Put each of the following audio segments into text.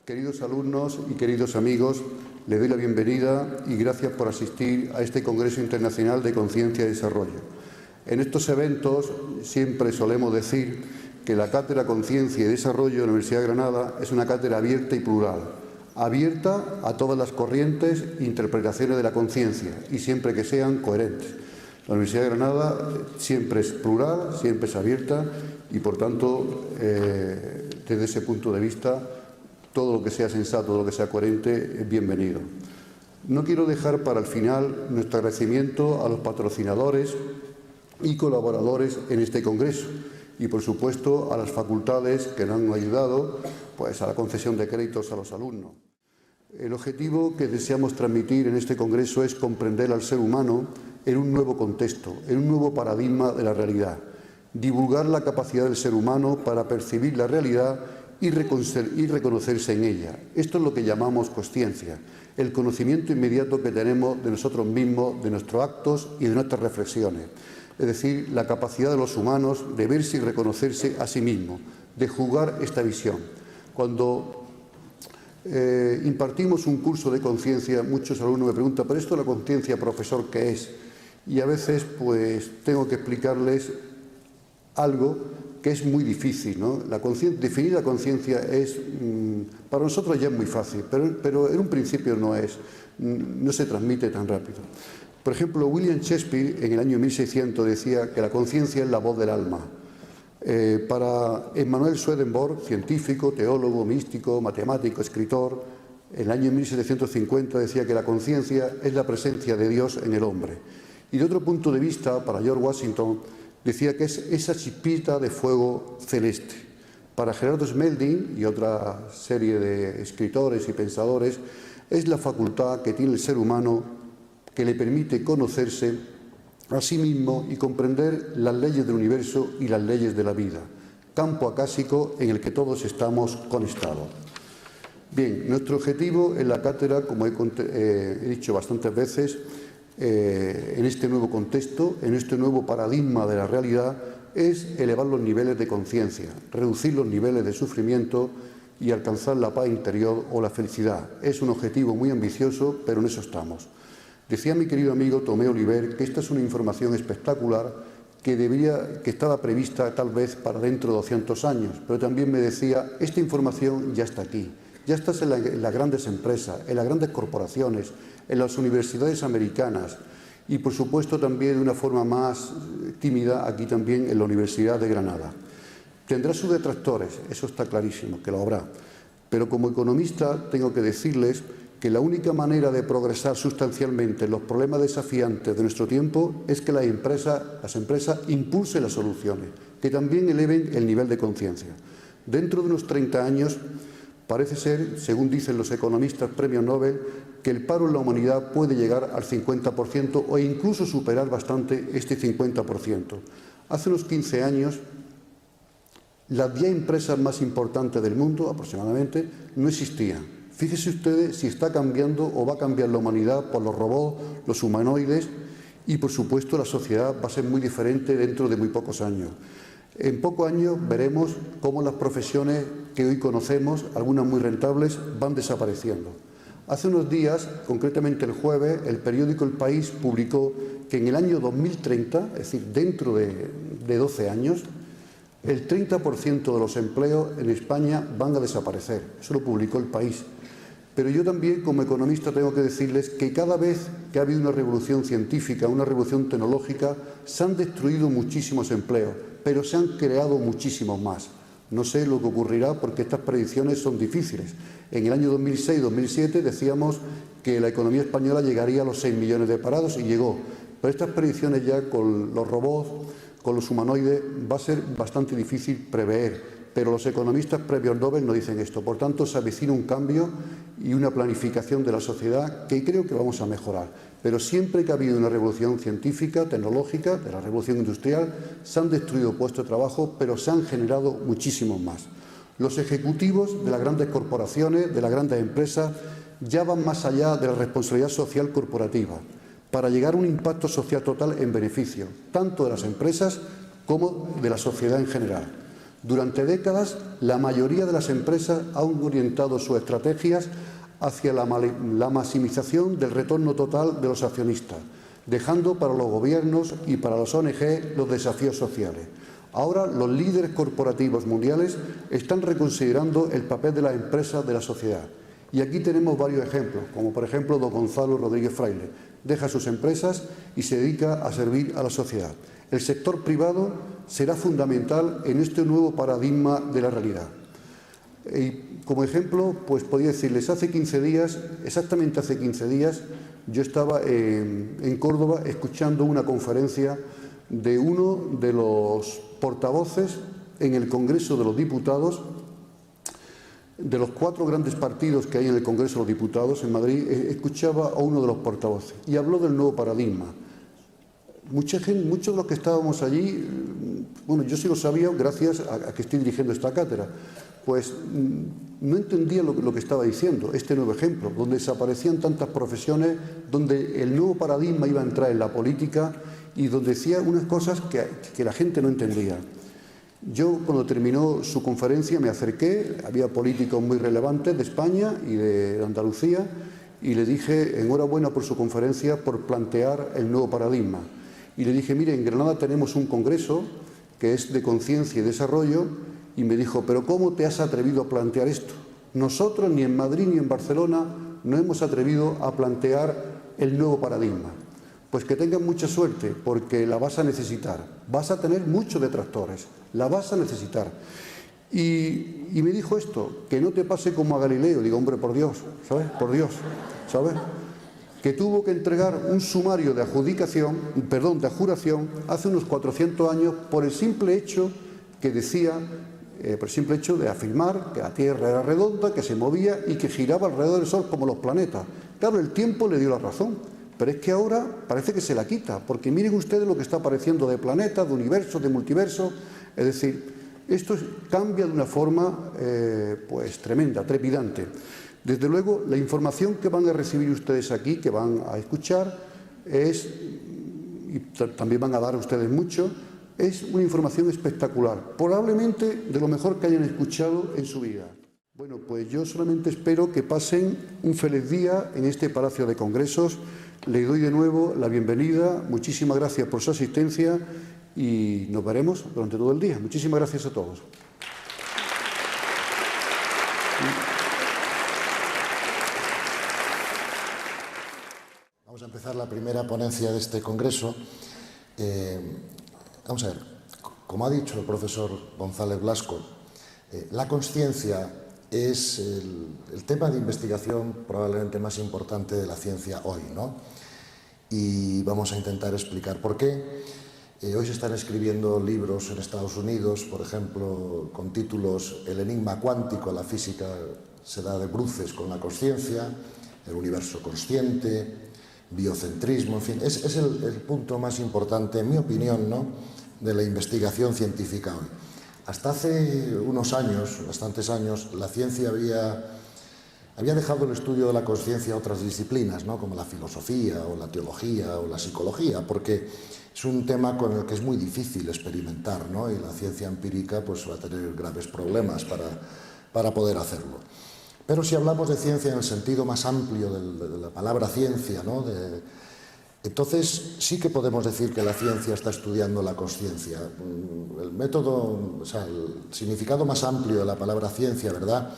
Queridos alumnos y queridos amigos, les doy la bienvenida y gracias por asistir a este Congreso Internacional de Conciencia y Desarrollo. En estos eventos siempre solemos decir que la Cátedra Conciencia y Desarrollo de la Universidad de Granada es una cátedra abierta y plural, abierta a todas las corrientes e interpretaciones de la conciencia y siempre que sean coherentes. La Universidad de Granada siempre es plural, siempre es abierta y, por tanto, desde ese punto de vista, todo lo que sea sensato, todo lo que sea coherente es bienvenido. No quiero dejar para el final nuestro agradecimiento a los patrocinadores y colaboradores en este congreso y, por supuesto, a las facultades que nos han ayudado a la concesión de créditos a los alumnos. El objetivo que deseamos transmitir en este congreso es comprender al ser humano en un nuevo contexto, en un nuevo paradigma de la realidad, divulgar la capacidad del ser humano para percibir la realidad y reconocerse en ella. Esto es lo que llamamos consciencia, el conocimiento inmediato que tenemos de nosotros mismos, de nuestros actos y de nuestras reflexiones. Es decir, la capacidad de los humanos de verse y reconocerse a sí mismos, de juzgar esta visión. Cuando impartimos un curso de conciencia, muchos alumnos me preguntan, ¿pero esto de la conciencia, profesor, qué es? Y a veces pues tengo que explicarles algo que es muy difícil, ¿no? Definir la conciencia es, para nosotros ya es muy fácil, pero en un principio no se transmite tan rápido. Por ejemplo, William Shakespeare en el año 1600 decía que la conciencia es la voz del alma. Para Emmanuel Swedenborg, científico, teólogo, místico, matemático, escritor, en el año 1750 decía que la conciencia es la presencia de Dios en el hombre. Y de otro punto de vista, para George Washington, decía que es esa chispita de fuego celeste. Para Gerardo Smelding y otra serie de escritores y pensadores, es la facultad que tiene el ser humano que le permite conocerse a sí mismo y comprender las leyes del universo y las leyes de la vida, campo acásico en el que todos estamos conectados. Bien, nuestro objetivo en la cátedra, como he dicho bastantes veces, en este nuevo contexto, en este nuevo paradigma de la realidad, es elevar los niveles de conciencia, reducir los niveles de sufrimiento y alcanzar la paz interior o la felicidad. Es un objetivo muy ambicioso, pero en eso estamos. Decía mi querido amigo Tomé Oliver que esta es una información espectacular que estaba prevista tal vez para dentro de 200 años, pero también me decía, esta información ya está aquí, ya está en las grandes empresas, en las grandes corporaciones, en las universidades americanas y, por supuesto, también de una forma más tímida aquí también en la Universidad de Granada. Tendrá sus detractores, eso está clarísimo, que lo habrá, pero como economista tengo que decirles que la única manera de progresar sustancialmente en los problemas desafiantes de nuestro tiempo es que las empresas impulsen las soluciones, que también eleven el nivel de conciencia. Dentro de unos 30 años, parece ser, según dicen los economistas premios Nobel, que el paro en la humanidad puede llegar al 50% o incluso superar bastante este 50%. Hace unos 15 años, las 10 empresas más importantes del mundo, aproximadamente, no existían. Fíjense ustedes si está cambiando o va a cambiar la humanidad por los robots, los humanoides y, por supuesto, la sociedad va a ser muy diferente dentro de muy pocos años. En pocos años veremos cómo las profesiones que hoy conocemos, algunas muy rentables, van desapareciendo. Hace unos días, concretamente el jueves, el periódico El País publicó que en el año 2030, es decir, dentro de 12 años, el 30% de los empleos en España van a desaparecer. Eso lo publicó El País. Pero yo también, como economista, tengo que decirles que cada vez que ha habido una revolución científica, una revolución tecnológica, se han destruido muchísimos empleos, pero se han creado muchísimos más. No sé lo que ocurrirá porque estas predicciones son difíciles. En el año 2006-2007 decíamos que la economía española llegaría a los 6 millones de parados y llegó. Pero estas predicciones ya con los robots, con los humanoides, va a ser bastante difícil prever. Pero los economistas premios Nobel no dicen esto. Por tanto, se avecina un cambio y una planificación de la sociedad que creo que vamos a mejorar. Pero siempre que ha habido una revolución científica, tecnológica, de la revolución industrial, se han destruido puestos de trabajo, pero se han generado muchísimos más. Los ejecutivos de las grandes corporaciones, de las grandes empresas, ya van más allá de la responsabilidad social corporativa. para llegar a un impacto social total en beneficio tanto de las empresas como de la sociedad en general. Durante décadas, la mayoría de las empresas han orientado sus estrategias hacia la maximización del retorno total de los accionistas, dejando para los gobiernos y para las ONG los desafíos sociales. Ahora, los líderes corporativos mundiales están reconsiderando el papel de las empresas de la sociedad. Y aquí tenemos varios ejemplos, como por ejemplo don Gonzalo Rodríguez Fraile. Deja sus empresas y se dedica a servir a la sociedad. El sector privado será fundamental en este nuevo paradigma de la realidad. Y como ejemplo, pues podría decirles, hace 15 días, exactamente hace 15 días, yo estaba en Córdoba escuchando una conferencia de uno de los portavoces en el Congreso de los Diputados, de los 4 grandes partidos que hay en el Congreso de los Diputados en Madrid. Escuchaba a uno de los portavoces y habló del nuevo paradigma. Muchos de los que estábamos allí, bueno, yo sí lo sabía gracias a que estoy dirigiendo esta cátedra, pues no entendía lo que estaba diciendo, este nuevo ejemplo, donde desaparecían tantas profesiones, donde el nuevo paradigma iba a entrar en la política y donde decía unas cosas que la gente no entendía. Yo, cuando terminó su conferencia, me acerqué, había políticos muy relevantes de España y de Andalucía, y le dije, enhorabuena por su conferencia, por plantear el nuevo paradigma. Y le dije, mire, en Granada tenemos un congreso que es de conciencia y desarrollo, y me dijo, pero ¿cómo te has atrevido a plantear esto? Nosotros ni en Madrid ni en Barcelona no hemos atrevido a plantear el nuevo paradigma. Pues que tengan mucha suerte, porque la vas a necesitar. Vas a tener muchos detractores, la vas a necesitar. Y me dijo esto, que no te pase como a Galileo. Digo, hombre, por Dios, ¿sabes? Por Dios, ¿sabes? Que tuvo que entregar un sumario de adjudicación, de juración, hace unos 400 años, por el simple hecho que decía, por el simple hecho de afirmar que la Tierra era redonda, que se movía y que giraba alrededor del Sol como los planetas. Claro, el tiempo le dio la razón. Pero es que ahora parece que se la quita, porque miren ustedes lo que está apareciendo de planetas, de universos, de multiversos. Es decir, esto cambia de una forma pues tremenda, trepidante. Desde luego, la información que van a recibir ustedes aquí, que van a escuchar, y también van a dar a ustedes mucho, es una información espectacular, probablemente de lo mejor que hayan escuchado en su vida. Bueno, pues yo solamente espero que pasen un feliz día en este Palacio de Congresos. Le doy de nuevo la bienvenida, muchísimas gracias por su asistencia y nos veremos durante todo el día. Muchísimas gracias a todos. Vamos a empezar la primera ponencia de este congreso. Vamos a ver, como ha dicho el profesor González Blasco, la consciencia es el tema de investigación probablemente más importante de la ciencia hoy, ¿no? Y vamos a intentar explicar por qué. Hoy se están escribiendo libros en Estados Unidos, por ejemplo, con títulos El enigma cuántico, la física se da de bruces con la consciencia, el universo consciente, biocentrismo, en fin, es el punto más importante, en mi opinión, ¿no?, de la investigación científica hoy. Hasta hace unos años, bastantes años, la ciencia había dejado el estudio de la consciencia a otras disciplinas, ¿no?, como la filosofía o la teología o la psicología, porque es un tema con el que es muy difícil experimentar, ¿no?, y la ciencia empírica pues, va a tener graves problemas para poder hacerlo. Pero si hablamos de ciencia en el sentido más amplio de la palabra ciencia, ¿no?, entonces sí que podemos decir que la ciencia está estudiando la consciencia. El método, o sea, el significado más amplio de la palabra ciencia, ¿verdad?,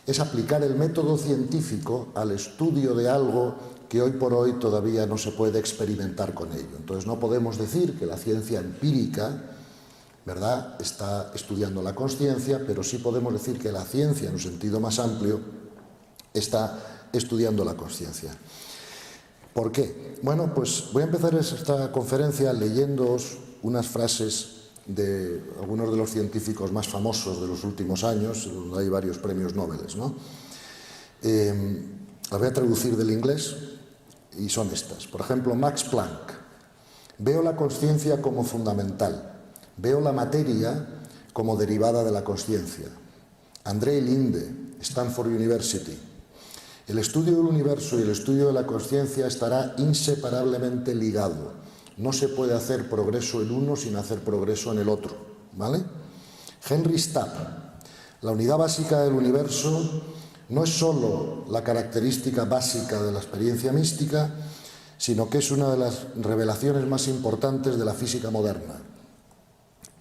es aplicar el método científico al estudio de algo que hoy por hoy todavía no se puede experimentar con ello. Entonces no podemos decir que la ciencia empírica, ¿verdad?, está estudiando la consciencia, pero sí podemos decir que la ciencia, en un sentido más amplio, está estudiando la consciencia. ¿Por qué? Bueno, pues voy a empezar esta conferencia leyéndoos unas frases de algunos de los científicos más famosos de los últimos años, donde hay varios premios Nobel, ¿no? Las voy a traducir del inglés y son estas. Por ejemplo, Max Planck: veo la consciencia como fundamental, veo la materia como derivada de la consciencia. André Linde, Stanford University: El estudio del universo y el estudio de la consciencia estará inseparablemente ligado. No se puede hacer progreso en uno sin hacer progreso en el otro, ¿vale? Henry Stapp: la unidad básica del universo no es sólo la característica básica de la experiencia mística, sino que es una de las revelaciones más importantes de la física moderna.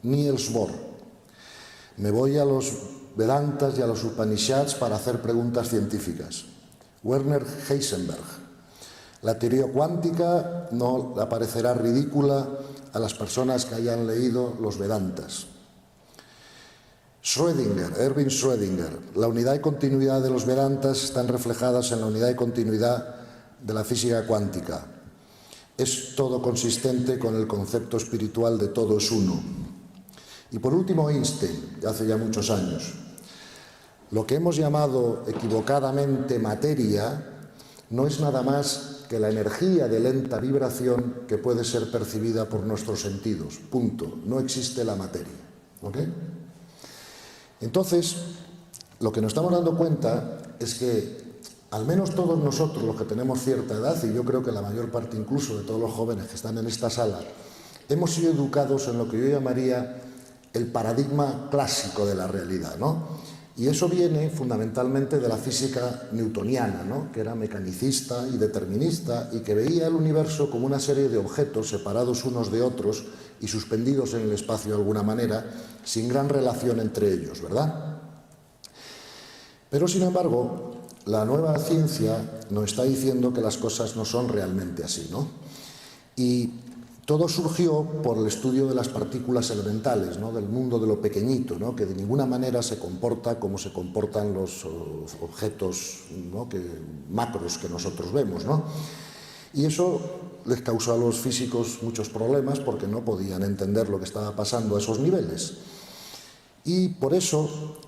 Niels Bohr: me voy a los Vedantas y a los Upanishads para hacer preguntas científicas. Werner Heisenberg: la teoría cuántica no le parecerá ridícula a las personas que hayan leído los Vedantas. Erwin Schrödinger: la unidad y continuidad de los Vedantas están reflejadas en la unidad y continuidad de la física cuántica. Es todo consistente con el concepto espiritual de todo es uno. Y por último, Einstein, de hace ya muchos años: lo que hemos llamado equivocadamente materia no es nada más que la energía de lenta vibración que puede ser percibida por nuestros sentidos. Punto. No existe la materia. ¿Ok? Entonces, lo que nos estamos dando cuenta es que al menos todos nosotros, los que tenemos cierta edad, y yo creo que la mayor parte incluso de todos los jóvenes que están en esta sala, hemos sido educados en lo que yo llamaría el paradigma clásico de la realidad, ¿no? Y eso viene fundamentalmente de la física newtoniana, ¿no? Que era mecanicista y determinista y que veía el universo como una serie de objetos separados unos de otros y suspendidos en el espacio de alguna manera, sin gran relación entre ellos, ¿verdad? Pero, sin embargo, la nueva ciencia nos está diciendo que las cosas no son realmente así, ¿no? Y todo surgió por el estudio de las partículas elementales, ¿no? Del mundo de lo pequeñito, ¿no? Que de ninguna manera se comporta como se comportan los objetos, ¿no? Macros que nosotros vemos, ¿no? Y eso les causó a los físicos muchos problemas porque no podían entender lo que estaba pasando a esos niveles. Y por eso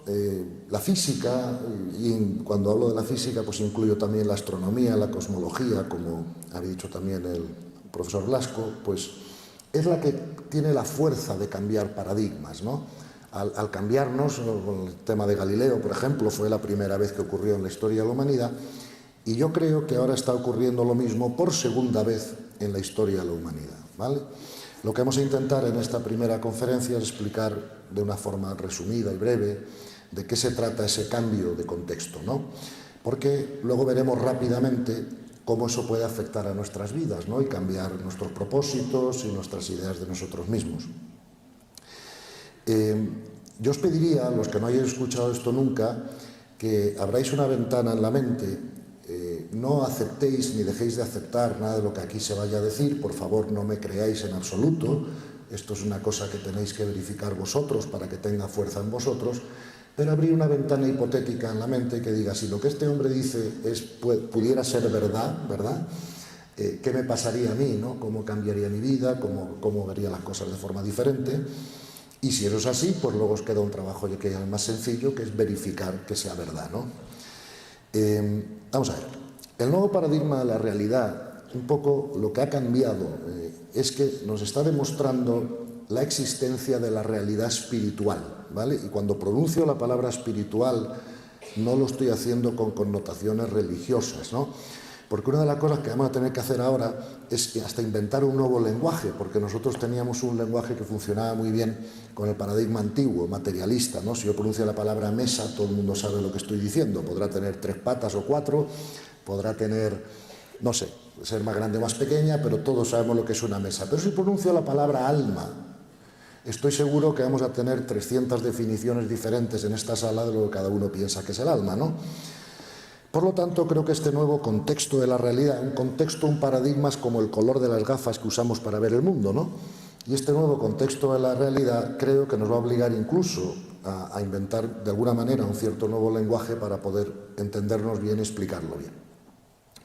la física, y cuando hablo de la física pues incluyo también la astronomía, la cosmología, como ha dicho también el profesor Blasco, pues es la que tiene la fuerza de cambiar paradigmas, ¿no? Al cambiarnos, con el tema de Galileo, por ejemplo, fue la primera vez que ocurrió en la historia de la humanidad, y yo creo que ahora está ocurriendo lo mismo por segunda vez en la historia de la humanidad, ¿vale? Lo que vamos a intentar en esta primera conferencia es explicar de una forma resumida y breve de qué se trata ese cambio de contexto, ¿no? Porque luego veremos rápidamente cómo eso puede afectar a nuestras vidas, ¿no? Y cambiar nuestros propósitos y nuestras ideas de nosotros mismos. Yo os pediría, a los que no hayáis escuchado esto nunca, que abráis una ventana en la mente, no aceptéis ni dejéis de aceptar nada de lo que aquí se vaya a decir, por favor no me creáis en absoluto, esto es una cosa que tenéis que verificar vosotros para que tenga fuerza en vosotros, pero abrir una ventana hipotética en la mente que diga, si lo que este hombre dice pudiera ser verdad, ¿verdad? ¿Qué me pasaría a mí, ¿no? ¿Cómo cambiaría mi vida? ¿Cómo vería las cosas de forma diferente? Y si eso es así, pues luego os queda un trabajo que es más sencillo, que es verificar que sea verdad, ¿no? Vamos a ver. El nuevo paradigma de la realidad, un poco lo que ha cambiado, es que nos está demostrando la existencia de la realidad espiritual, ¿vale? Y cuando pronuncio la palabra espiritual no lo estoy haciendo con connotaciones religiosas, ¿no? Porque una de las cosas que vamos a tener que hacer ahora es hasta inventar un nuevo lenguaje, porque nosotros teníamos un lenguaje que funcionaba muy bien con el paradigma antiguo, materialista, ¿no? Si yo pronuncio la palabra mesa, todo el mundo sabe lo que estoy diciendo. Podrá tener 3 patas o 4, podrá tener, no sé, ser más grande o más pequeña, pero todos sabemos lo que es una mesa. Pero si pronuncio la palabra alma, estoy seguro que vamos a tener 300 definiciones diferentes en esta sala de lo que cada uno piensa que es el alma, ¿no? Por lo tanto, creo que este nuevo contexto de la realidad, un paradigma es como el color de las gafas que usamos para ver el mundo, ¿no? Y este nuevo contexto de la realidad creo que nos va a obligar incluso a inventar de alguna manera un cierto nuevo lenguaje para poder entendernos bien y explicarlo bien.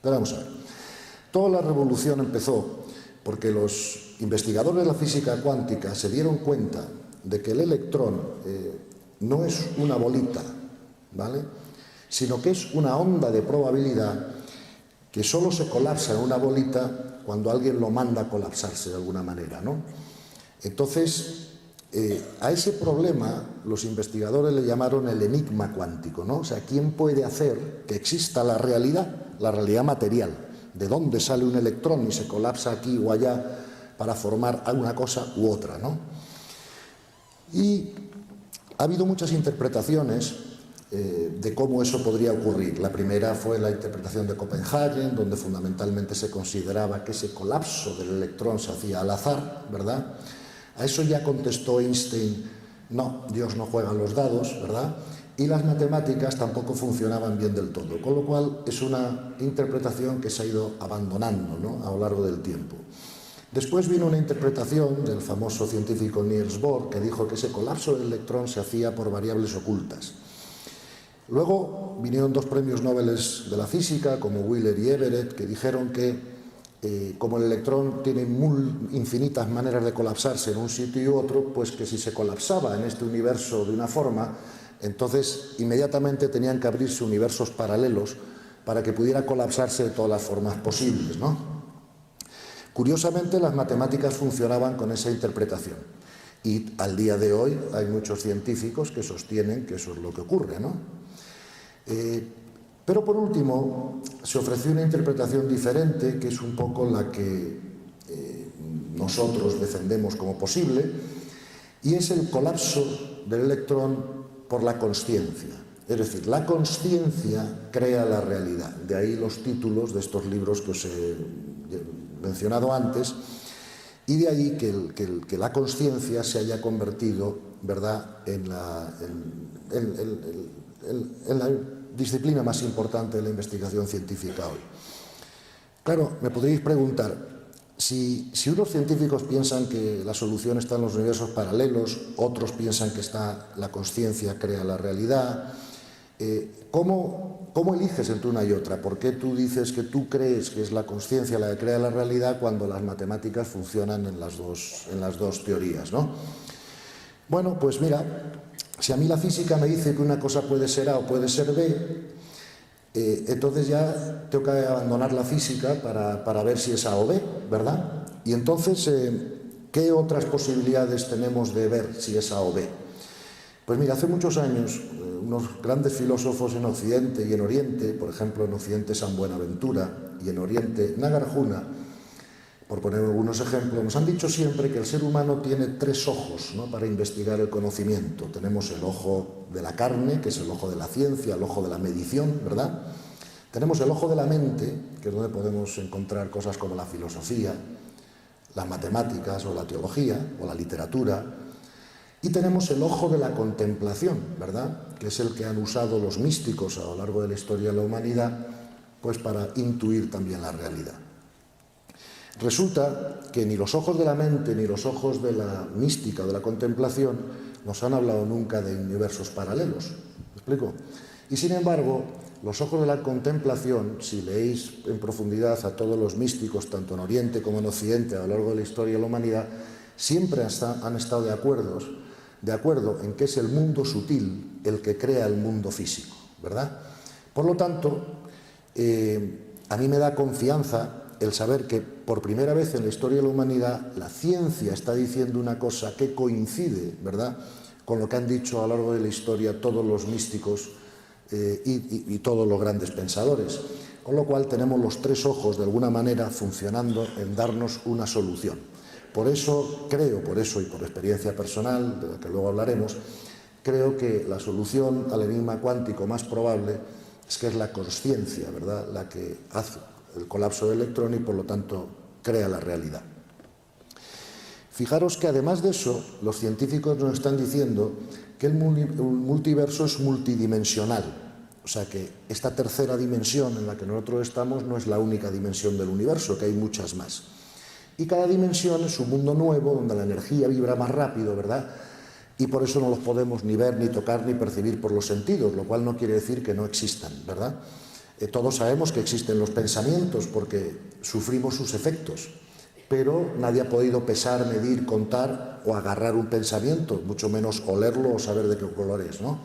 Pero vamos a ver. Toda la revolución empezó porque los investigadores de la física cuántica se dieron cuenta de que el electrón no es una bolita, ¿vale?, sino que es una onda de probabilidad que solo se colapsa en una bolita cuando alguien lo manda a colapsarse de alguna manera, ¿no? Entonces, A ese problema los investigadores le llamaron el enigma cuántico, ¿no? O sea, ¿quién puede hacer que exista la realidad material? ¿De dónde sale un electrón y se colapsa aquí o allá para formar una cosa u otra, ¿no? Y ha habido muchas interpretaciones de cómo eso podría ocurrir. La primera fue la interpretación de Copenhagen, donde fundamentalmente se consideraba que ese colapso del electrón se hacía al azar, ¿verdad? A eso ya contestó Einstein, no, Dios no juega los dados, ¿verdad? Y las matemáticas tampoco funcionaban bien del todo, con lo cual es una interpretación que se ha ido abandonando, ¿no?, a lo largo del tiempo. Después vino una interpretación del famoso científico Niels Bohr, que dijo que ese colapso del electrón se hacía por variables ocultas. Luego vinieron dos premios Nobel de la física, como Wheeler y Everett, que dijeron que como el electrón tiene infinitas maneras de colapsarse en un sitio y otro, pues que si se colapsaba en este universo de una forma, entonces inmediatamente tenían que abrirse universos paralelos para que pudiera colapsarse de todas las formas posibles, ¿no? Curiosamente, las matemáticas funcionaban con esa interpretación y al día de hoy hay muchos científicos que sostienen que eso es lo que ocurre, ¿no? Pero por último, se ofreció una interpretación diferente, que es un poco la que nosotros defendemos como posible, y es el colapso del electrón por la consciencia. Es decir, la consciencia crea la realidad. De ahí los títulos de estos libros que os he mencionado antes, y de ahí que la consciencia se haya convertido, ¿verdad?, en la disciplina más importante de la investigación científica hoy. Claro, me podríais preguntar, si unos científicos piensan que la solución está en los universos paralelos, otros piensan que la consciencia crea la realidad, ¿cómo eliges entre una y otra? ¿Por qué tú dices que tú crees que es la consciencia la que crea la realidad cuando las matemáticas funcionan en las dos teorías, ¿no? Bueno, pues mira, si a mí la física me dice que una cosa puede ser A o puede ser B, entonces ya tengo que abandonar la física para ver si es A o B, ¿verdad? Y entonces, ¿qué otras posibilidades tenemos de ver si es A o B? Pues mira, hace muchos años, unos grandes filósofos en Occidente y en Oriente, por ejemplo, en Occidente San Buenaventura y en Oriente Nagarjuna, por poner algunos ejemplos, nos han dicho siempre que el ser humano tiene tres ojos, ¿no?, para investigar el conocimiento. Tenemos el ojo de la carne, que es el ojo de la ciencia, el ojo de la medición, ¿verdad? Tenemos el ojo de la mente, que es donde podemos encontrar cosas como la filosofía, las matemáticas o la teología o la literatura. Y tenemos el ojo de la contemplación, ¿verdad?, que es el que han usado los místicos a lo largo de la historia de la humanidad, pues para intuir también la realidad. Resulta que ni los ojos de la mente ni los ojos de la mística o de la contemplación nos han hablado nunca de universos paralelos. ¿Me explico? Y sin embargo, los ojos de la contemplación, si leéis en profundidad a todos los místicos, tanto en Oriente como en Occidente, a lo largo de la historia de la humanidad, siempre han estado de acuerdo en que es el mundo sutil el que crea el mundo físico, ¿verdad? Por lo tanto, a mí me da confianza el saber que por primera vez en la historia de la humanidad la ciencia está diciendo una cosa que coincide, ¿verdad?, con lo que han dicho a lo largo de la historia todos los místicos y todos los grandes pensadores. Con lo cual tenemos los tres ojos de alguna manera funcionando en darnos una solución. Por eso y por experiencia personal, de la que luego hablaremos, creo que la solución al enigma cuántico más probable es que es la consciencia, ¿verdad?, la que hace el colapso del electrón y por lo tanto crea la realidad. Fijaros que además de eso, los científicos nos están diciendo que el multiverso es multidimensional. O sea que esta tercera dimensión en la que nosotros estamos no es la única dimensión del universo, que hay muchas más. Y cada dimensión es un mundo nuevo donde la energía vibra más rápido, ¿verdad? Y por eso no los podemos ni ver, ni tocar, ni percibir por los sentidos, lo cual no quiere decir que no existan, ¿verdad? Todos sabemos que existen los pensamientos porque sufrimos sus efectos, pero nadie ha podido pesar, medir, contar o agarrar un pensamiento, mucho menos olerlo o saber de qué color es, ¿no?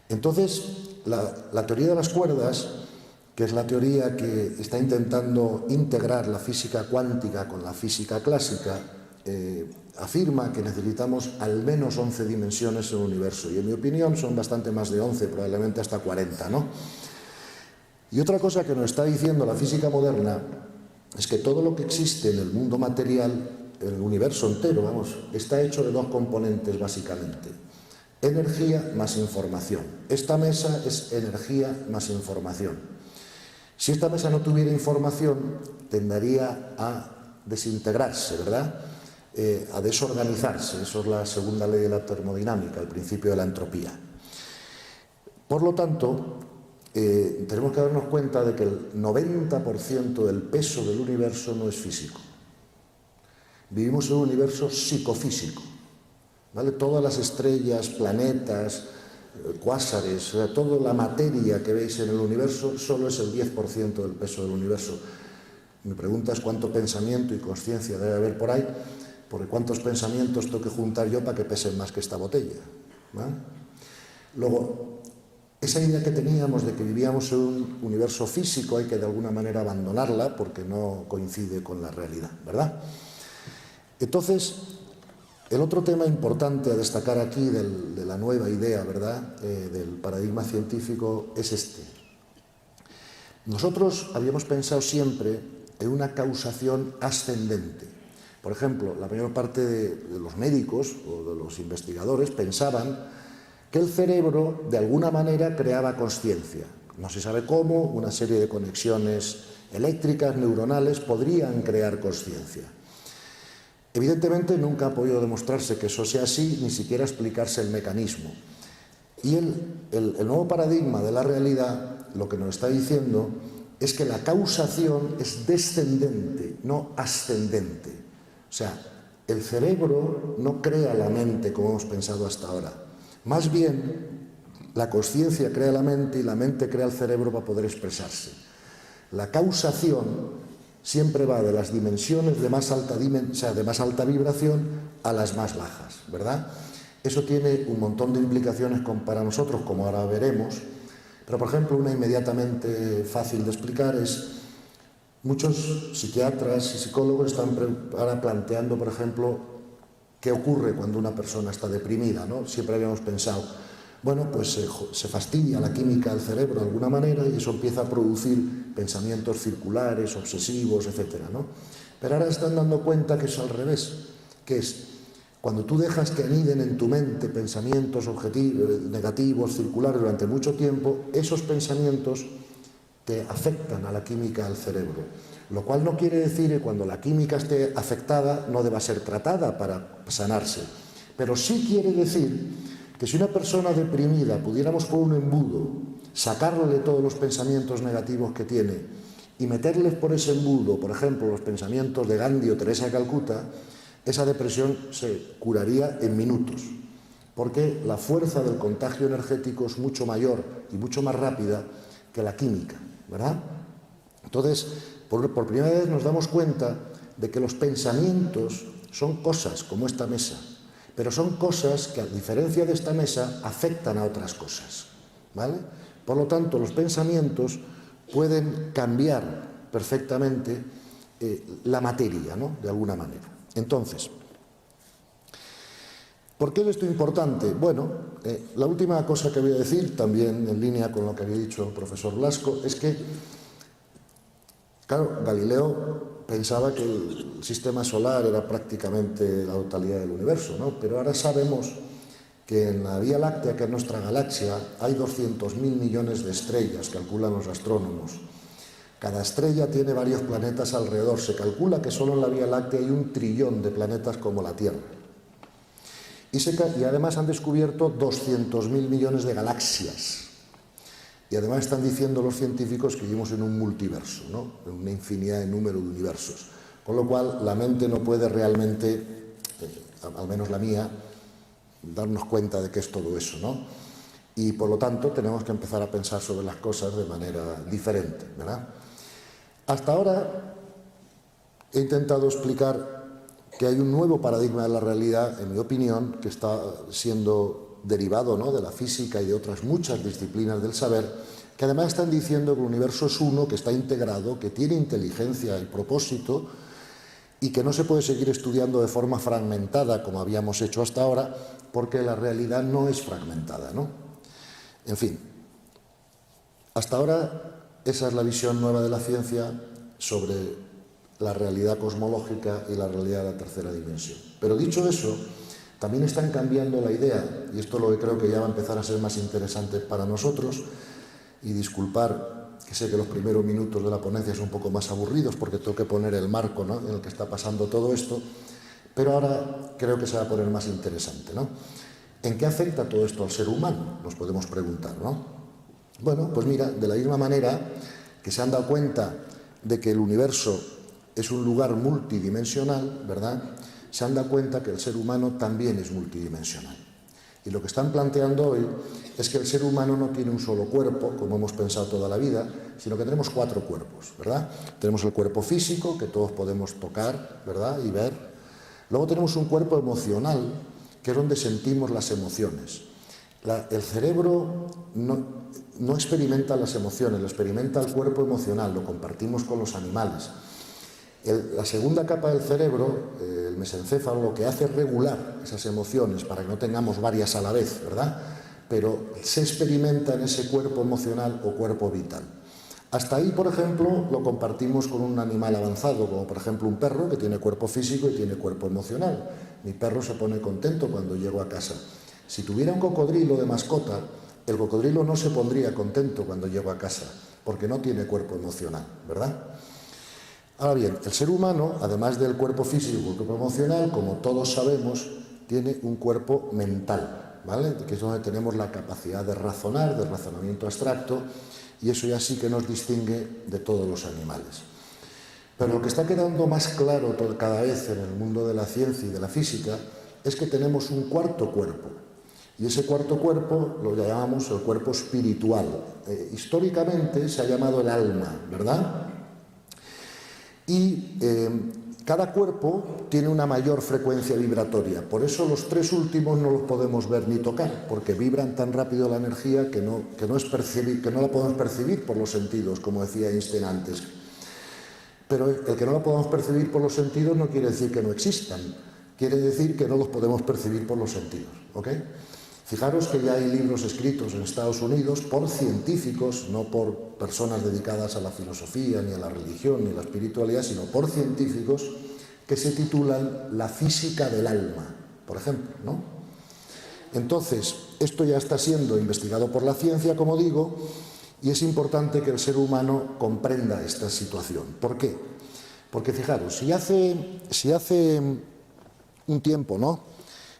Entonces, la teoría de las cuerdas, que es la teoría que está intentando integrar la física cuántica con la física clásica, afirma que necesitamos al menos 11 dimensiones en el universo, y en mi opinión son bastante más de 11, probablemente hasta 40, ¿no? Y otra cosa que nos está diciendo la física moderna es que todo lo que existe en el mundo material, en el universo entero, vamos, está hecho de dos componentes básicamente: energía más información. Esta mesa es energía más información. Si esta mesa no tuviera información, tendería a desintegrarse, ¿verdad? A desorganizarse. Eso es la segunda ley de la termodinámica, el principio de la entropía. Por lo tanto, tenemos que darnos cuenta de que el 90% del peso del universo no es físico. Vivimos en un universo psicofísico, ¿vale? Todas las estrellas, planetas, cuásares, o sea, toda la materia que veis en el universo solo es el 10% del peso del universo. Mi pregunta es cuánto pensamiento y conciencia debe haber por ahí, porque cuántos pensamientos tengo que juntar yo para que pesen más que esta botella, ¿vale? Luego, esa idea que teníamos de que vivíamos en un universo físico hay que de alguna manera abandonarla porque no coincide con la realidad, ¿verdad? Entonces, el otro tema importante a destacar aquí de la nueva idea, ¿verdad?, del paradigma científico es este. Nosotros habíamos pensado siempre en una causación ascendente. Por ejemplo, la mayor parte de los médicos o de los investigadores pensaban que el cerebro de alguna manera creaba consciencia. No se sabe cómo, una serie de conexiones eléctricas, neuronales, podrían crear consciencia. Evidentemente nunca ha podido demostrarse que eso sea así, ni siquiera explicarse el mecanismo. Y el nuevo paradigma de la realidad lo que nos está diciendo es que la causación es descendente, no ascendente. O sea, el cerebro no crea la mente como hemos pensado hasta ahora. Más bien, la consciencia crea la mente y la mente crea el cerebro para poder expresarse. La causación siempre va de las dimensiones de más alta vibración a las más bajas, ¿verdad? Eso tiene un montón de implicaciones para nosotros, como ahora veremos. Pero, por ejemplo, una inmediatamente fácil de explicar es: muchos psiquiatras y psicólogos están ahora planteando, por ejemplo, qué ocurre cuando una persona está deprimida, ¿no? Siempre habíamos pensado, bueno, pues se fastidia la química del cerebro de alguna manera y eso empieza a producir pensamientos circulares, obsesivos, etcétera, ¿no? Pero ahora están dando cuenta que es al revés, que es cuando tú dejas que aniden en tu mente pensamientos negativos, circulares durante mucho tiempo, esos pensamientos te afectan a la química del cerebro. Lo cual no quiere decir que cuando la química esté afectada no deba ser tratada para sanarse. Pero sí quiere decir que si una persona deprimida pudiéramos por un embudo sacarle todos los pensamientos negativos que tiene y meterles por ese embudo, por ejemplo, los pensamientos de Gandhi o Teresa de Calcuta, esa depresión se curaría en minutos, porque la fuerza del contagio energético es mucho mayor y mucho más rápida que la química, ¿verdad? Entonces, por primera vez nos damos cuenta de que los pensamientos son cosas como esta mesa, pero son cosas que, a diferencia de esta mesa, afectan a otras cosas, ¿vale? Por lo tanto, los pensamientos pueden cambiar perfectamente la materia, ¿no?, de alguna manera. Entonces, ¿por qué es esto importante? Bueno, la última cosa que voy a decir, también en línea con lo que había dicho el profesor Blasco, es que, claro, Galileo pensaba que el sistema solar era prácticamente la totalidad del universo, ¿no? Pero ahora sabemos que en la Vía Láctea, que es nuestra galaxia, hay 200.000 millones de estrellas, calculan los astrónomos. Cada estrella tiene varios planetas alrededor. Se calcula que solo en la Vía Láctea hay 1 trillón de planetas como la Tierra. Y además han descubierto 200.000 millones de galaxias. Y además están diciendo los científicos que vivimos en un multiverso, ¿no?, en una infinidad de número de universos. Con lo cual, la mente no puede realmente, al menos la mía, darnos cuenta de qué es todo eso, ¿no? Y por lo tanto, tenemos que empezar a pensar sobre las cosas de manera diferente, ¿verdad? Hasta ahora he intentado explicar que hay un nuevo paradigma de la realidad, en mi opinión, que está siendo derivado, ¿no?, de la física y de otras muchas disciplinas del saber, que además están diciendo que el universo es uno, que está integrado, que tiene inteligencia y propósito, y que no se puede seguir estudiando de forma fragmentada como habíamos hecho hasta ahora, porque la realidad no es fragmentada, ¿no? En fin, hasta ahora esa es la visión nueva de la ciencia sobre la realidad cosmológica y la realidad de la tercera dimensión. Pero dicho eso, también están cambiando la idea, y esto es lo que creo que ya va a empezar a ser más interesante para nosotros, y disculpar que sé que los primeros minutos de la ponencia son un poco más aburridos porque tengo que poner el marco, ¿no?, en el que está pasando todo esto, pero ahora creo que se va a poner más interesante, ¿no? ¿En qué afecta todo esto al ser humano? Nos podemos preguntar, ¿no? Bueno, pues mira, de la misma manera que se han dado cuenta de que el universo es un lugar multidimensional, ¿verdad?, se han dado cuenta que el ser humano también es multidimensional. Y lo que están planteando hoy es que el ser humano no tiene un solo cuerpo, como hemos pensado toda la vida, sino que tenemos 4 cuerpos, ¿verdad? Tenemos el cuerpo físico, que todos podemos tocar, ¿verdad?, y ver. Luego tenemos un cuerpo emocional, que es donde sentimos las emociones. El cerebro no experimenta las emociones, lo experimenta el cuerpo emocional, lo compartimos con los animales. La segunda capa del cerebro, el mesencéfalo, lo que hace es regular esas emociones para que no tengamos varias a la vez, ¿verdad? Pero se experimenta en ese cuerpo emocional o cuerpo vital. Hasta ahí, por ejemplo, lo compartimos con un animal avanzado, como por ejemplo un perro que tiene cuerpo físico y tiene cuerpo emocional. Mi perro se pone contento cuando llego a casa. Si tuviera un cocodrilo de mascota, el cocodrilo no se pondría contento cuando llego a casa, porque no tiene cuerpo emocional, ¿verdad? Ahora bien, el ser humano, además del cuerpo físico y el cuerpo emocional, como todos sabemos, tiene un cuerpo mental, ¿vale?, que es donde tenemos la capacidad de razonar, de razonamiento abstracto, y eso ya sí que nos distingue de todos los animales. Pero lo que está quedando más claro cada vez en el mundo de la ciencia y de la física es que tenemos un cuarto cuerpo. Y ese cuarto cuerpo lo llamamos el cuerpo espiritual. Históricamente se ha llamado el alma, ¿verdad? Y cada cuerpo tiene una mayor frecuencia vibratoria. Por eso los 3 últimos no los podemos ver ni tocar, porque vibran tan rápido la energía que no la podemos percibir por los sentidos, como decía Einstein antes. Pero el que no la podamos percibir por los sentidos no quiere decir que no existan. Quiere decir que no los podemos percibir por los sentidos, ¿ok? Fijaros que ya hay libros escritos en Estados Unidos por científicos, no por personas dedicadas a la filosofía, ni a la religión, ni a la espiritualidad, sino por científicos que se titulan La física del alma, por ejemplo, ¿no? Entonces, esto ya está siendo investigado por la ciencia, como digo, y es importante que el ser humano comprenda esta situación. ¿Por qué? Porque fijaros, si hace un tiempo, ¿no?,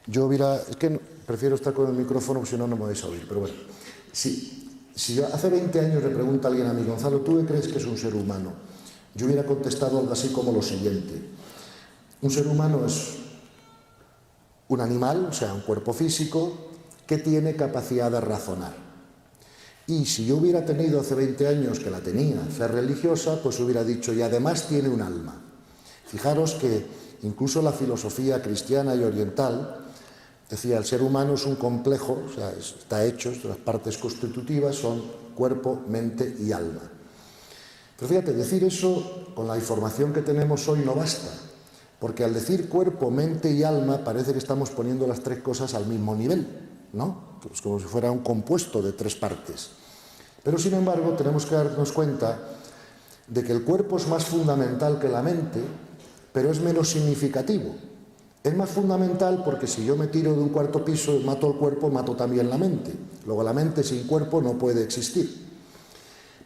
yo hubiera... Es que prefiero estar con el micrófono, porque si no, no me vais a oír. Pero bueno, si yo hace 20 años le pregunta a alguien a mí, Gonzalo, ¿tú qué crees que es un ser humano? Yo hubiera contestado algo así como lo siguiente. Un ser humano es un animal, o sea, un cuerpo físico, que tiene capacidad de razonar. Y si yo hubiera tenido hace 20 años, que la tenía, fe religiosa, pues hubiera dicho, y además tiene un alma. Fijaros que incluso la filosofía cristiana y oriental decía, el ser humano es un complejo, o sea, está hecho, las partes constitutivas son cuerpo, mente y alma. Pero fíjate, decir eso con la información que tenemos hoy no basta, porque al decir cuerpo, mente y alma parece que estamos poniendo las 3 cosas al mismo nivel, ¿no? Pues como si fuera un compuesto de 3 partes. Pero sin embargo tenemos que darnos cuenta de que el cuerpo es más fundamental que la mente, pero es menos significativo. Es más fundamental porque si yo me tiro de un 4.º piso y mato el cuerpo, mato también la mente. Luego la mente sin cuerpo no puede existir.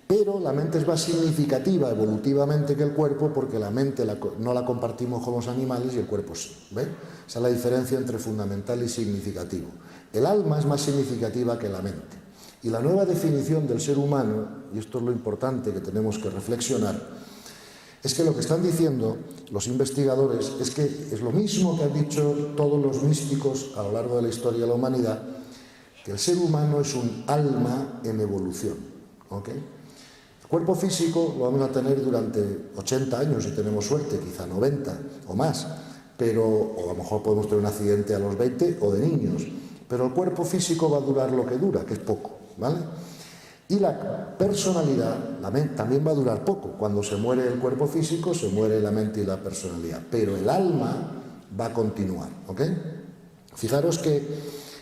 Pero la mente es más significativa evolutivamente que el cuerpo porque la mente no la compartimos con los animales y el cuerpo sí. ¿Ve? Esa es la diferencia entre fundamental y significativo. El alma es más significativa que la mente. Y la nueva definición del ser humano, y esto es lo importante que tenemos que reflexionar, es que lo que están diciendo los investigadores es que es lo mismo que han dicho todos los místicos a lo largo de la historia de la humanidad, que el ser humano es un alma en evolución. ¿Okay? El cuerpo físico lo vamos a tener durante 80 años si tenemos suerte, quizá 90 o más, o a lo mejor podemos tener un accidente a los 20 o de niños, pero el cuerpo físico va a durar lo que dura, que es poco, ¿vale? Y la personalidad, la mente, también va a durar poco. Cuando se muere el cuerpo físico, se muere la mente y la personalidad. Pero el alma va a continuar, ¿ok? Fijaros que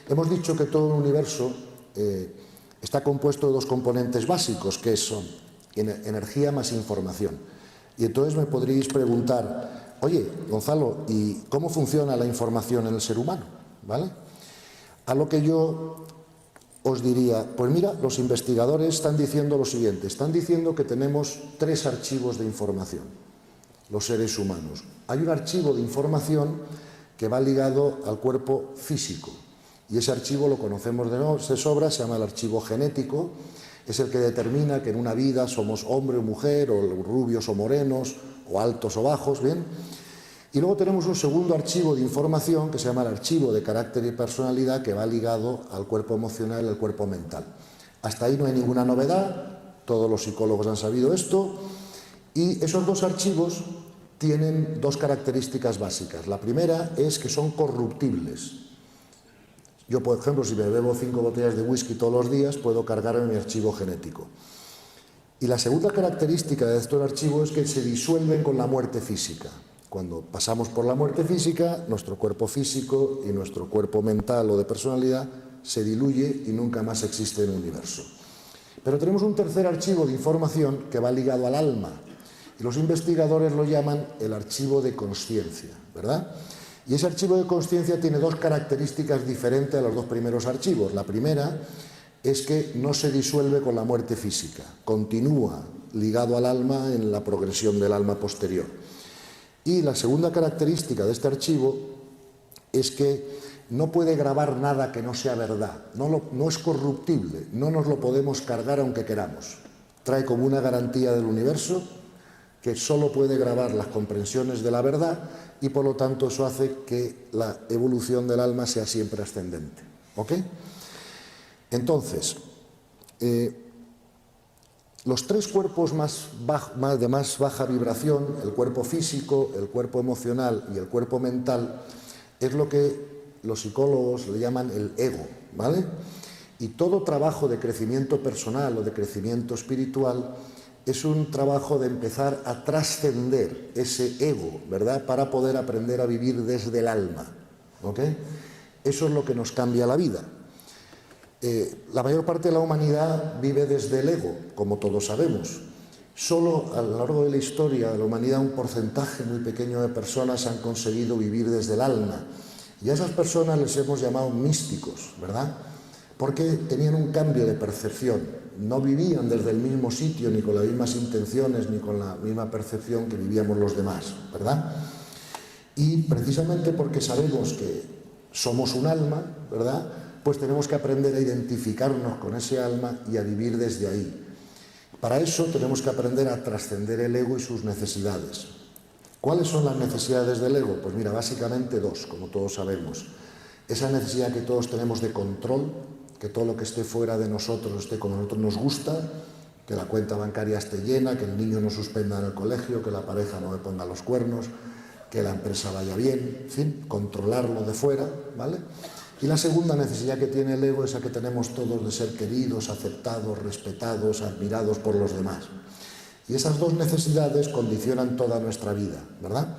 hemos dicho que todo el universo está compuesto de dos componentes básicos, que son energía más información. Y entonces me podríais preguntar, oye, Gonzalo, ¿y cómo funciona la información en el ser humano? ¿Vale? A lo que yo os diría, pues mira, los investigadores están diciendo lo siguiente, están diciendo que tenemos 3 archivos de información, los seres humanos. Hay un archivo de información que va ligado al cuerpo físico, y ese archivo lo conocemos de sobra, se llama el archivo genético, es el que determina que en una vida somos hombre o mujer, o rubios o morenos, o altos o bajos, ¿bien? Y luego tenemos un segundo archivo de información que se llama el archivo de carácter y personalidad, que va ligado al cuerpo emocional y al cuerpo mental. Hasta ahí no hay ninguna novedad, todos los psicólogos han sabido esto, y esos 2 archivos tienen 2 características básicas. La primera es que son corruptibles. Yo, por ejemplo, si me bebo 5 botellas de whisky todos los días, puedo cargarme mi archivo genético. Y la segunda característica de estos archivos es que se disuelven con la muerte física. Cuando pasamos por la muerte física, nuestro cuerpo físico y nuestro cuerpo mental o de personalidad se diluye y nunca más existe en el universo. Pero tenemos un tercer archivo de información que va ligado al alma, y los investigadores lo llaman el archivo de consciencia, ¿verdad? Y ese archivo de consciencia tiene 2 características diferentes a los 2 primeros archivos. La primera es que no se disuelve con la muerte física, continúa ligado al alma en la progresión del alma posterior. Y la segunda característica de este archivo es que no puede grabar nada que no sea verdad, no es corruptible, no nos lo podemos cargar aunque queramos. Trae como una garantía del universo que solo puede grabar las comprensiones de la verdad, y por lo tanto eso hace que la evolución del alma sea siempre ascendente. ¿Ok? Entonces, los 3 cuerpos de más baja vibración, el cuerpo físico, el cuerpo emocional y el cuerpo mental, es lo que los psicólogos le llaman el ego, ¿vale? Y todo trabajo de crecimiento personal o de crecimiento espiritual es un trabajo de empezar a trascender ese ego, ¿verdad?, para poder aprender a vivir desde el alma, ¿ok? Eso es lo que nos cambia la vida. La mayor parte de la humanidad vive desde el ego, como todos sabemos. Solo a lo largo de la historia de la humanidad un porcentaje muy pequeño de personas han conseguido vivir desde el alma. Y a esas personas les hemos llamado místicos, ¿verdad? Porque tenían un cambio de percepción. No vivían desde el mismo sitio, ni con las mismas intenciones, ni con la misma percepción que vivíamos los demás, ¿verdad? Y precisamente porque sabemos que somos un alma, ¿verdad?, pues tenemos que aprender a identificarnos con ese alma y a vivir desde ahí. Para eso tenemos que aprender a trascender el ego y sus necesidades. ¿Cuáles son las necesidades del ego? Pues mira, básicamente 2, como todos sabemos. Esa necesidad que todos tenemos de control, que todo lo que esté fuera de nosotros esté como a nosotros nos gusta, que la cuenta bancaria esté llena, que el niño no suspenda en el colegio, que la pareja no me ponga los cuernos, que la empresa vaya bien, en fin, controlarlo de fuera, ¿vale? Y la segunda necesidad que tiene el ego es la que tenemos todos de ser queridos, aceptados, respetados, admirados por los demás. Y esas 2 necesidades condicionan toda nuestra vida, ¿verdad?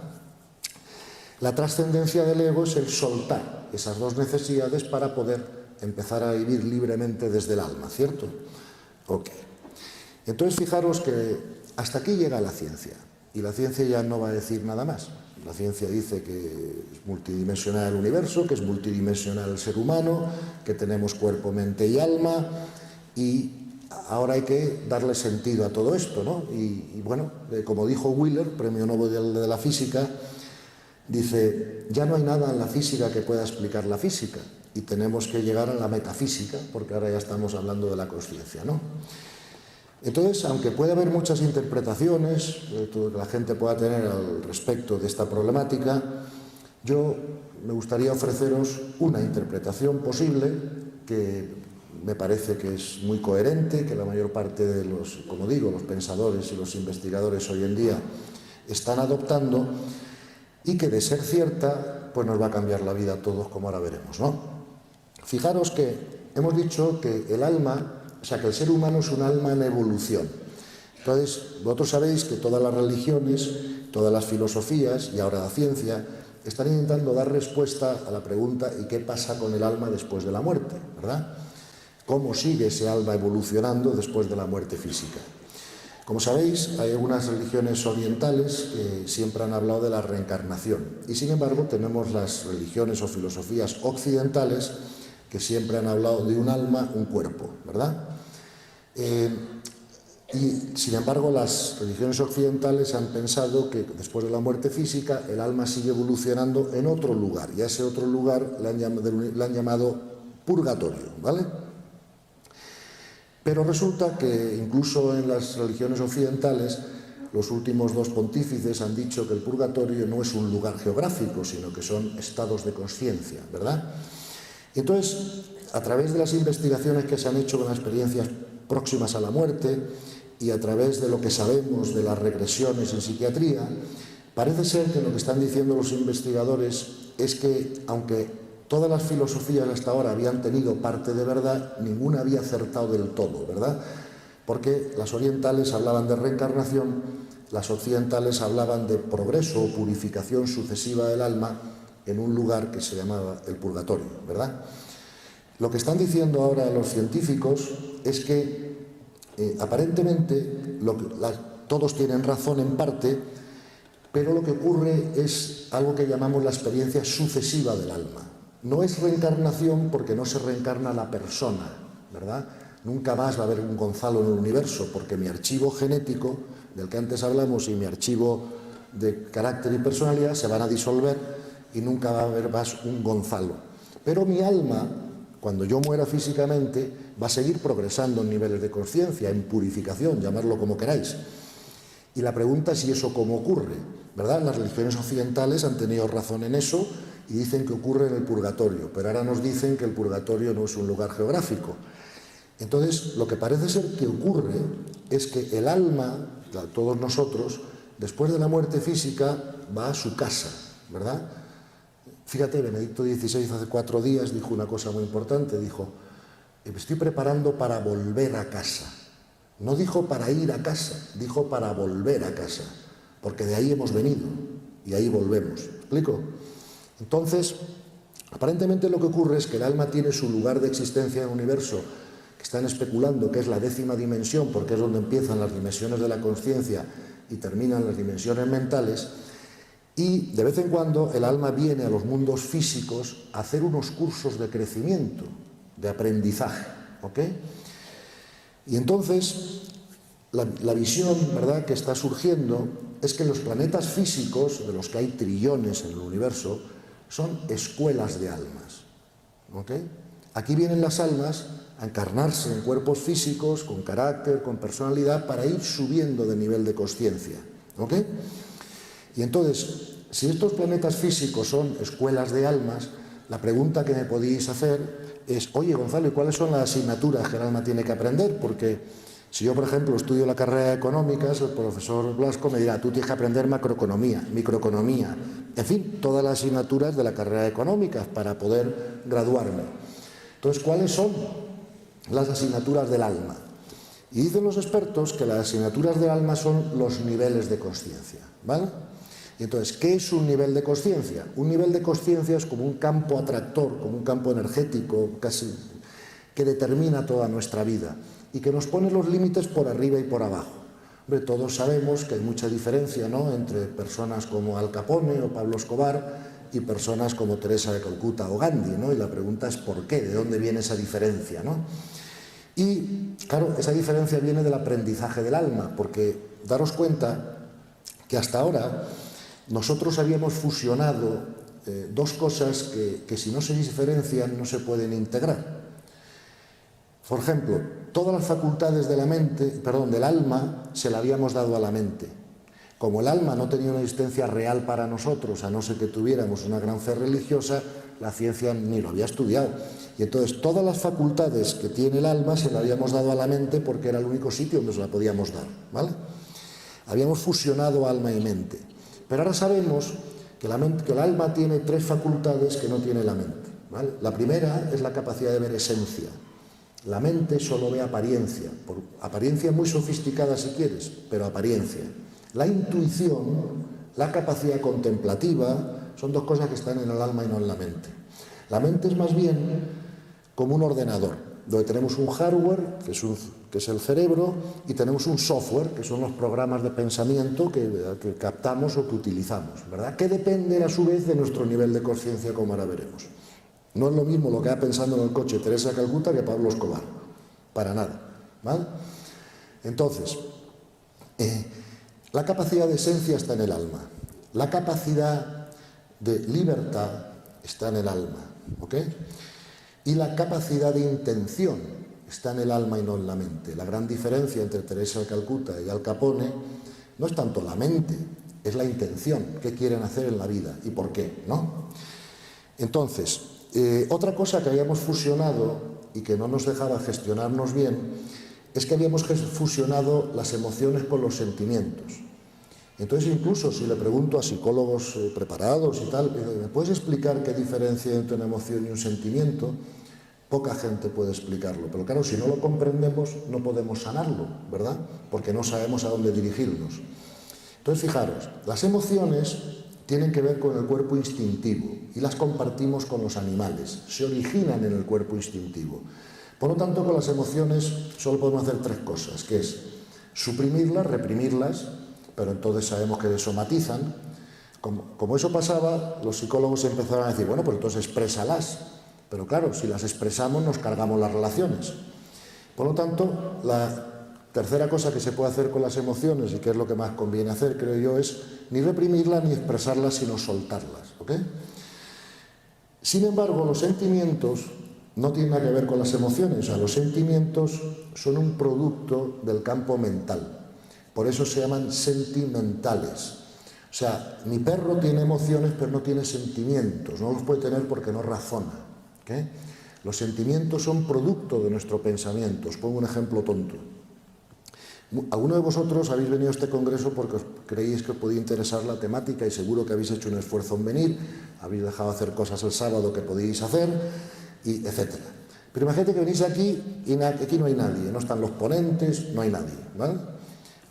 La trascendencia del ego es el soltar esas 2 necesidades para poder empezar a vivir libremente desde el alma, ¿cierto? Ok. Entonces fijaros que hasta aquí llega la ciencia, y la ciencia ya no va a decir nada más. La ciencia dice que es multidimensional el universo, que es multidimensional el ser humano, que tenemos cuerpo, mente y alma, y ahora hay que darle sentido a todo esto, ¿no? Y bueno, como dijo Wheeler, premio Nobel de la física, dice, ya no hay nada en la física que pueda explicar la física, y tenemos que llegar a la metafísica, porque ahora ya estamos hablando de la consciencia, ¿no? Entonces, aunque puede haber muchas interpretaciones que la gente pueda tener al respecto de esta problemática, yo me gustaría ofreceros una interpretación posible que me parece que es muy coherente, que la mayor parte de los, como digo, los pensadores y los investigadores hoy en día están adoptando, y que de ser cierta, pues nos va a cambiar la vida a todos, como ahora veremos, ¿no? Fijaros que hemos dicho que el alma O sea, que el ser humano es un alma en evolución. Entonces, vosotros sabéis que todas las religiones, todas las filosofías y ahora la ciencia están intentando dar respuesta a la pregunta ¿y qué pasa con el alma después de la muerte? ¿Verdad? ¿Cómo sigue ese alma evolucionando después de la muerte física? Como sabéis, hay algunas religiones orientales que siempre han hablado de la reencarnación y sin embargo tenemos las religiones o filosofías occidentales que siempre han hablado de un alma, un cuerpo, ¿verdad? Y sin embargo las religiones occidentales han pensado que después de la muerte física el alma sigue evolucionando en otro lugar y a ese otro lugar le han llamado purgatorio, ¿vale? Pero resulta que incluso en las religiones occidentales los últimos dos pontífices han dicho que el purgatorio no es un lugar geográfico, sino que son estados de consciencia, ¿verdad? Entonces, a través de las investigaciones que se han hecho con las experiencias próximas a la muerte y a través de lo que sabemos de las regresiones en psiquiatría, parece ser que lo que están diciendo los investigadores es que, aunque todas las filosofías hasta ahora habían tenido parte de verdad, ninguna había acertado del todo, ¿verdad? Porque las orientales hablaban de reencarnación, las occidentales hablaban de progreso o purificación sucesiva del alma en un lugar que se llamaba el purgatorio, ¿verdad? Lo que están diciendo ahora los científicos es que aparentemente todos tienen razón en parte, pero lo que ocurre es algo que llamamos la experiencia sucesiva del alma. No es reencarnación porque no se reencarna la persona, ¿verdad? Nunca más va a haber un Gonzalo en el universo porque mi archivo genético, del que antes hablamos, y mi archivo de carácter y personalidad se van a disolver y nunca va a haber más un Gonzalo. Pero mi alma, cuando yo muera físicamente, va a seguir progresando en niveles de conciencia, en purificación, llamarlo como queráis. Y la pregunta es si eso cómo ocurre, ¿verdad? Las religiones occidentales han tenido razón en eso y dicen que ocurre en el purgatorio, pero ahora nos dicen que el purgatorio no es un lugar geográfico. Entonces, lo que parece ser que ocurre es que el alma, todos nosotros, después de la muerte física, va a su casa, ¿verdad? Fíjate, Benedicto XVI hace 4 días dijo una cosa muy importante, dijo, me estoy preparando para volver a casa. No dijo para ir a casa, dijo para volver a casa, porque de ahí hemos venido y ahí volvemos. ¿Me explico? Entonces, aparentemente lo que ocurre es que el alma tiene su lugar de existencia en el universo, que están especulando que es la 10ª dimensión, porque es donde empiezan las dimensiones de la conciencia y terminan las dimensiones mentales, y de vez en cuando el alma viene a los mundos físicos a hacer unos cursos de crecimiento, de aprendizaje, ¿ok? Y entonces, la visión, ¿verdad?, que está surgiendo es que los planetas físicos, de los que hay trillones en el universo, son escuelas de almas, ¿ok? Aquí vienen las almas a encarnarse en cuerpos físicos, con carácter, con personalidad, para ir subiendo de nivel de consciencia, ¿ok? Y entonces, si estos planetas físicos son escuelas de almas, la pregunta que me podéis hacer es, oye Gonzalo, ¿y cuáles son las asignaturas que el alma tiene que aprender? Porque si yo, por ejemplo, estudio la carrera de económicas, el profesor Blasco me dirá, tú tienes que aprender macroeconomía, microeconomía, en fin, todas las asignaturas de la carrera de económicas para poder graduarme. Entonces, ¿cuáles son las asignaturas del alma? Y dicen los expertos que las asignaturas del alma son los niveles de consciencia, ¿vale? Y entonces, ¿qué es un nivel de consciencia? Un nivel de consciencia es como un campo atractor, como un campo energético, casi, que determina toda nuestra vida y que nos pone los límites por arriba y por abajo. Hombre, todos sabemos que hay mucha diferencia, ¿no?, entre personas como Al Capone o Pablo Escobar y personas como Teresa de Calcuta o Gandhi, ¿no? Y la pregunta es ¿por qué? ¿De dónde viene esa diferencia, ¿no? Y, claro, esa diferencia viene del aprendizaje del alma, porque daros cuenta que hasta ahora nosotros habíamos fusionado dos cosas que si no se diferencian no se pueden integrar. Por ejemplo, todas las facultades de la mente, del alma, se la habíamos dado a la mente. Como el alma no tenía una existencia real para nosotros, a no ser que tuviéramos una gran fe religiosa, la ciencia ni lo había estudiado. Y entonces todas las facultades que tiene el alma se la habíamos dado a la mente porque era el único sitio donde se la podíamos dar, ¿vale? Habíamos fusionado alma y mente. Pero ahora sabemos que el alma tiene 3 facultades que no tiene la mente, ¿vale? La primera es la capacidad de ver esencia. La mente solo ve apariencia, por apariencia muy sofisticada si quieres, pero apariencia. La intuición, la capacidad contemplativa, son dos cosas que están en el alma y no en la mente. La mente es más bien como un ordenador, donde tenemos un hardware, que es el cerebro, y tenemos un software, que son los programas de pensamiento que captamos o que utilizamos, ¿verdad? Que dependen a su vez de nuestro nivel de conciencia, como ahora veremos. No es lo mismo lo que va pensando en el coche Teresa Calcuta que Pablo Escobar, para nada, ¿vale? Entonces, la capacidad de esencia está en el alma, la capacidad de libertad está en el alma, ¿ok? Y la capacidad de intención está en el alma y no en la mente. La gran diferencia entre Teresa de Calcuta y Al Capone no es tanto la mente, es la intención, qué quieren hacer en la vida y por qué, ¿no? Entonces, otra cosa que habíamos fusionado y que no nos dejaba gestionarnos bien es que habíamos fusionado las emociones con los sentimientos. Entonces, incluso si le pregunto a psicólogos preparados y tal, ¿me puedes explicar qué diferencia hay entre una emoción y un sentimiento? Poca gente puede explicarlo, pero claro, si no lo comprendemos no podemos sanarlo, ¿verdad? Porque no sabemos a dónde dirigirnos. Entonces, fijaros, las emociones tienen que ver con el cuerpo instintivo y las compartimos con los animales, se originan en el cuerpo instintivo. Por lo tanto, con las emociones solo podemos hacer tres cosas, que es suprimirlas, reprimirlas, pero entonces sabemos que desomatizan. Como eso pasaba, los psicólogos empezaron a decir, bueno, pues entonces exprésalas. Pero claro, si las expresamos nos cargamos las relaciones. Por lo tanto, la tercera cosa que se puede hacer con las emociones, y que es lo que más conviene hacer, creo yo, es ni reprimirlas ni expresarlas, sino soltarlas, ¿ok? Sin embargo, los sentimientos no tienen nada que ver con las emociones. O sea, los sentimientos son un producto del campo mental. Por eso se llaman sentimentales. O sea, mi perro tiene emociones, pero no tiene sentimientos. No los puede tener porque no razona, ¿ok? Los sentimientos son producto de nuestro pensamiento. Os pongo un ejemplo tonto. Algunos de vosotros habéis venido a este congreso porque creíais que os podía interesar la temática y seguro que habéis hecho un esfuerzo en venir, habéis dejado hacer cosas el sábado que podíais hacer, y etcétera. Pero imagínate que venís aquí y aquí no hay nadie, no están los ponentes, no hay nadie, ¿vale?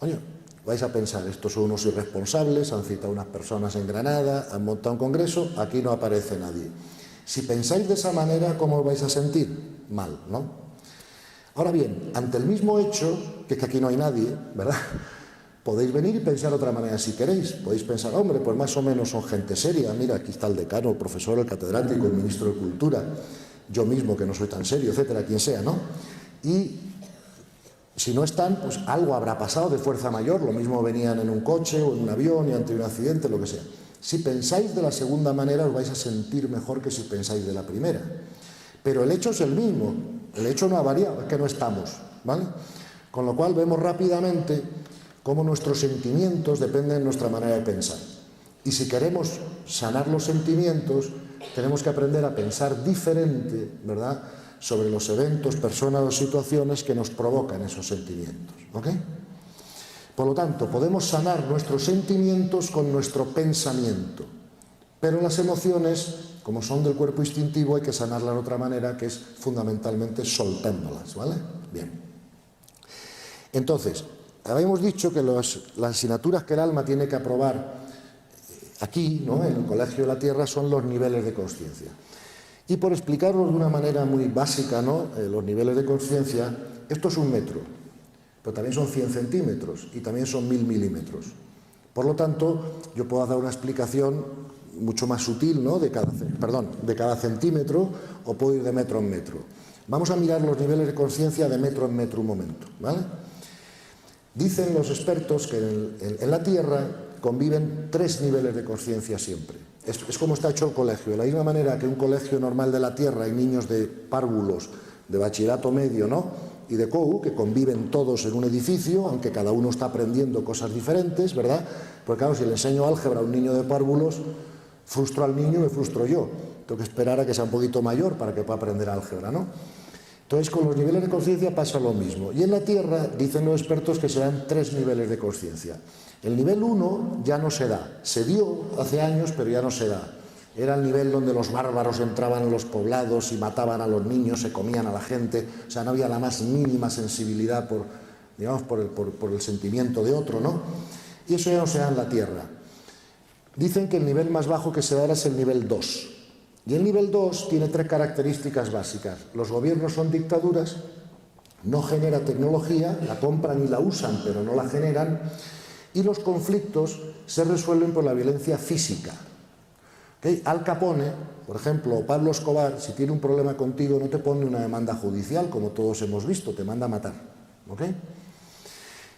Oye, vais a pensar, estos son unos irresponsables, han citado unas personas en Granada, han montado un congreso, aquí no aparece nadie. Si pensáis de esa manera, ¿cómo os vais a sentir? Mal, ¿no? Ahora bien, ante el mismo hecho, que es que aquí no hay nadie, ¿verdad? Podéis venir y pensar de otra manera si queréis. Podéis pensar, hombre, pues más o menos son gente seria. Mira, aquí está el decano, el profesor, el catedrático, el ministro de Cultura, yo mismo que no soy tan serio, etcétera, quien sea, ¿no? Y si no están, pues algo habrá pasado de fuerza mayor. Lo mismo venían en un coche o en un avión y han tenido un accidente, lo que sea. Si pensáis de la segunda manera, os vais a sentir mejor que si pensáis de la primera. Pero el hecho es el mismo. El hecho no ha variado, es que no estamos, ¿vale? Con lo cual vemos rápidamente cómo nuestros sentimientos dependen de nuestra manera de pensar. Y si queremos sanar los sentimientos, tenemos que aprender a pensar diferente, ¿verdad?, sobre los eventos, personas o situaciones que nos provocan esos sentimientos, ¿ok? Por lo tanto, podemos sanar nuestros sentimientos con nuestro pensamiento, pero las emociones, como son del cuerpo instintivo, hay que sanarlas de otra manera, que es fundamentalmente soltándolas, ¿vale? Bien. Entonces, habíamos dicho que las asignaturas que el alma tiene que aprobar aquí, ¿no?, en el Colegio de la Tierra, son los niveles de conciencia. Y por explicarlo de una manera muy básica, ¿no?, los niveles de conciencia, esto es 1 metro, pero también son 100 centímetros y también son 1000 milímetros. Por lo tanto, yo puedo dar una explicación mucho más sutil, ¿no?, de cada centímetro, o puedo ir de metro en metro. Vamos a mirar los niveles de conciencia de metro en metro un momento, ¿vale? Dicen los expertos que en la Tierra conviven 3 niveles de conciencia siempre. Es como está hecho el colegio. De la misma manera que un colegio normal de la Tierra hay niños de párvulos, de bachillerato medio, ¿no?, y de COU, que conviven todos en un edificio, aunque cada uno está aprendiendo cosas diferentes, ¿verdad? Porque claro, si le enseño álgebra a un niño de párvulos, frustro al niño y me frustro yo. Tengo que esperar a que sea un poquito mayor para que pueda aprender álgebra, ¿no? Entonces, con los niveles de conciencia pasa lo mismo. Y en la Tierra dicen los expertos que serán 3 niveles de conciencia. El nivel 1 ya no se da. Se dio hace años, pero ya no se da. era el nivel donde los bárbaros entraban en los poblados y mataban a los niños, se comían a la gente, o sea, no había la más mínima sensibilidad por el sentimiento de otro, ¿no? Y eso ya no se da en la Tierra. Dicen que el nivel más bajo que se da es el nivel 2. Y el nivel 2 tiene 3 características básicas. Los gobiernos son dictaduras, no genera tecnología, la compran y la usan, pero no la generan, y los conflictos se resuelven por la violencia física. ¿Okay? Al Capone, por ejemplo, o Pablo Escobar, si tiene un problema contigo, no te pone una demanda judicial, como todos hemos visto, te manda a matar. ¿Okay?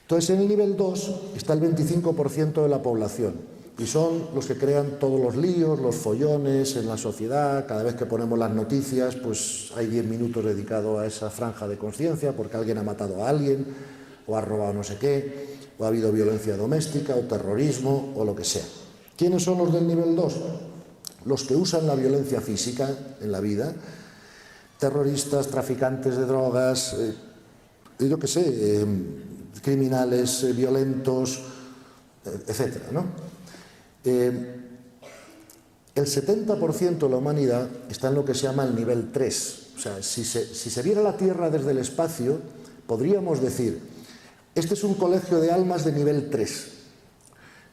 Entonces, en el nivel 2 está el 25% de la población. Y son los que crean todos los líos, los follones en la sociedad. Cada vez que ponemos las noticias, pues hay 10 minutos dedicados a esa franja de conciencia porque alguien ha matado a alguien, o ha robado no sé qué, o ha habido violencia doméstica, o terrorismo, o lo que sea. ¿Quiénes son los del nivel 2? Los que usan la violencia física en la vida, terroristas, traficantes de drogas, yo qué sé, criminales violentos, etcétera, ¿no? El 70% de la humanidad está en lo que se llama el nivel 3. O sea, si se viera la Tierra desde el espacio, podríamos decir, este es un colegio de almas de nivel 3,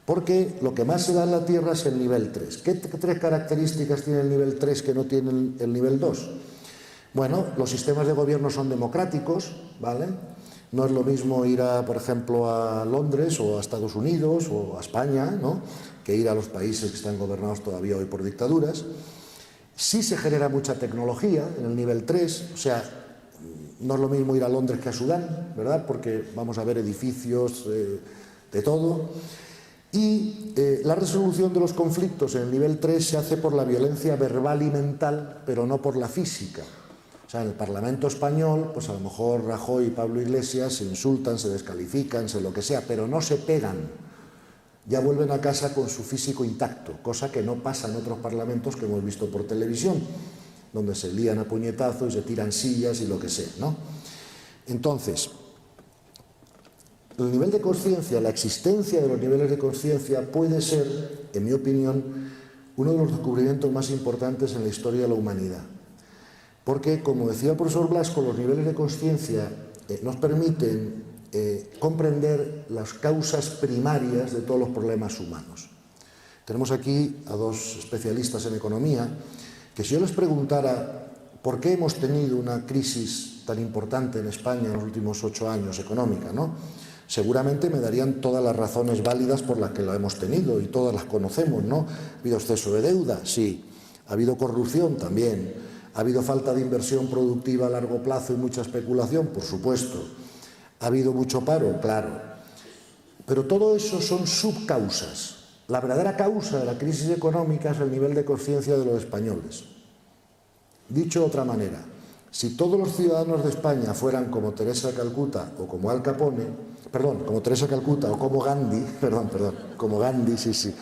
porque lo que más se da en la Tierra es el nivel 3. ¿Qué 3 características tiene el nivel 3 que no tiene el nivel 2? Bueno, los sistemas de gobierno son democráticos, ¿vale? No es lo mismo ir, por ejemplo, a Londres o a Estados Unidos o a España, ¿no?, que ir a los países que están gobernados todavía hoy por dictaduras. Sí se genera mucha tecnología en el nivel 3, o sea, no es lo mismo ir a Londres que a Sudán, ¿verdad?, porque vamos a ver edificios de todo. Y la resolución de los conflictos en el nivel 3 se hace por la violencia verbal y mental, pero no por la física. O sea, en el Parlamento español, pues a lo mejor Rajoy y Pablo Iglesias se insultan, se descalifican, se lo que sea, pero no se pegan. Ya vuelven a casa con su físico intacto, cosa que no pasa en otros parlamentos que hemos visto por televisión, donde se lían a puñetazos y se tiran sillas y lo que sea, ¿no? Entonces, el nivel de conciencia, la existencia de los niveles de conciencia puede ser, en mi opinión, uno de los descubrimientos más importantes en la historia de la humanidad. Porque, como decía el profesor Blasco, los niveles de conciencia nos permiten comprender las causas primarias de todos los problemas humanos. Tenemos aquí a 2 especialistas en economía que, si yo les preguntara por qué hemos tenido una crisis tan importante en España en los últimos 8 años económica, ¿no?, seguramente me darían todas las razones válidas por las que lo hemos tenido y todas las conocemos, ¿no? ¿Ha habido exceso de deuda? Sí. ¿Ha habido corrupción? También. ¿Ha habido falta de inversión productiva a largo plazo y mucha especulación? Por supuesto. ¿Ha habido mucho paro? Claro. Pero todo eso son subcausas. La verdadera causa de la crisis económica es el nivel de conciencia de los españoles. Dicho de otra manera, si todos los ciudadanos de España fueran como Teresa de Calcuta o como Al Capone, como Teresa de Calcuta o como Gandhi, como Gandhi, sí.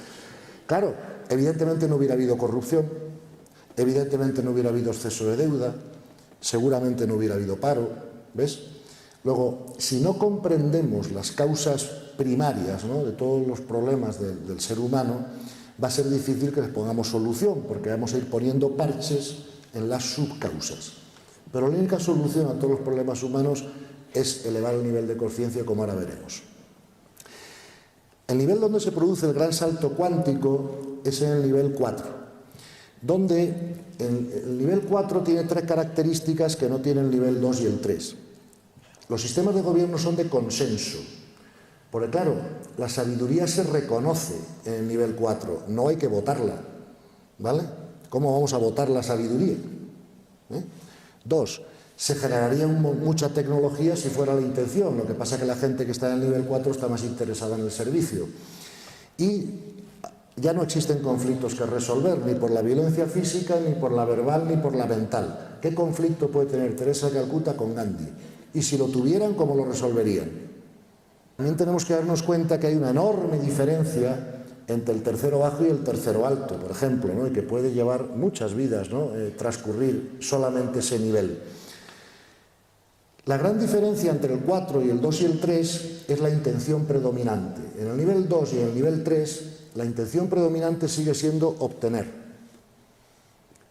Claro, evidentemente no hubiera habido corrupción, evidentemente no hubiera habido exceso de deuda, seguramente no hubiera habido paro, ¿ves? Luego, si no comprendemos las causas primarias, ¿no?, de todos los problemas del ser humano, va a ser difícil que les pongamos solución, porque vamos a ir poniendo parches en las subcausas. Pero la única solución a todos los problemas humanos es elevar el nivel de conciencia, como ahora veremos. El nivel donde se produce el gran salto cuántico es en el nivel 4, donde el nivel 4 tiene 3 características que no tiene el nivel 2 y el 3. Los sistemas de gobierno son de consenso, porque claro, la sabiduría se reconoce en el nivel 4, no hay que votarla, ¿vale? ¿Cómo vamos a votar la sabiduría? 2, se generaría mucha tecnología si fuera la intención, lo que pasa es que la gente que está en el nivel 4 está más interesada en el servicio. Y ya no existen conflictos que resolver, ni por la violencia física, ni por la verbal, ni por la mental. ¿Qué conflicto puede tener Teresa de Calcuta con Gandhi? Y si lo tuvieran, ¿cómo lo resolverían? También tenemos que darnos cuenta que hay una enorme diferencia entre el tercero bajo y el tercero alto, por ejemplo, ¿no?, y que puede llevar muchas vidas, ¿no?, transcurrir solamente ese nivel. La gran diferencia entre el 4 y el 2 y el 3 es la intención predominante. En el nivel 2 y en el nivel 3, la intención predominante sigue siendo obtener.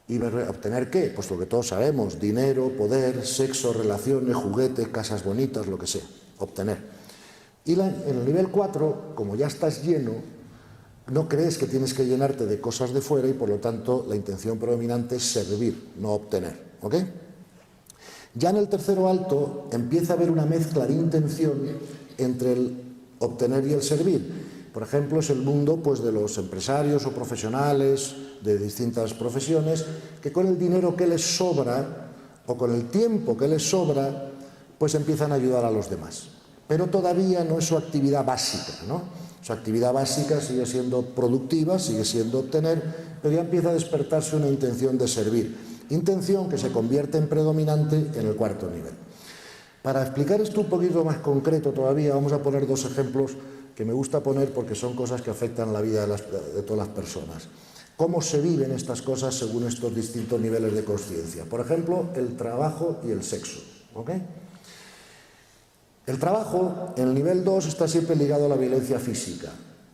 ¿Y obtener qué? Pues lo que todos sabemos, dinero, poder, sexo, relaciones, juguetes, casas bonitas, lo que sea, obtener. Y en el nivel 4, como ya estás lleno, no crees que tienes que llenarte de cosas de fuera y por lo tanto la intención predominante es servir, no obtener, ¿ok? Ya en el tercero alto empieza a haber una mezcla de intención entre el obtener y el servir. Por ejemplo, es el mundo pues, de los empresarios o profesionales de distintas profesiones que con el dinero que les sobra o con el tiempo que les sobra, pues empiezan a ayudar a los demás. Pero todavía no es su actividad básica, ¿no? Su actividad básica sigue siendo productiva, sigue siendo obtener, pero ya empieza a despertarse una intención de servir. Intención que se convierte en predominante en el cuarto nivel. Para explicar esto un poquito más concreto todavía, vamos a poner dos ejemplos que me gusta poner porque son cosas que afectan la vida de todas las personas. ¿Cómo se viven estas cosas según estos distintos niveles de consciencia? Por ejemplo, el trabajo y el sexo, ¿ok? El trabajo, en el nivel 2, está siempre ligado a la violencia física.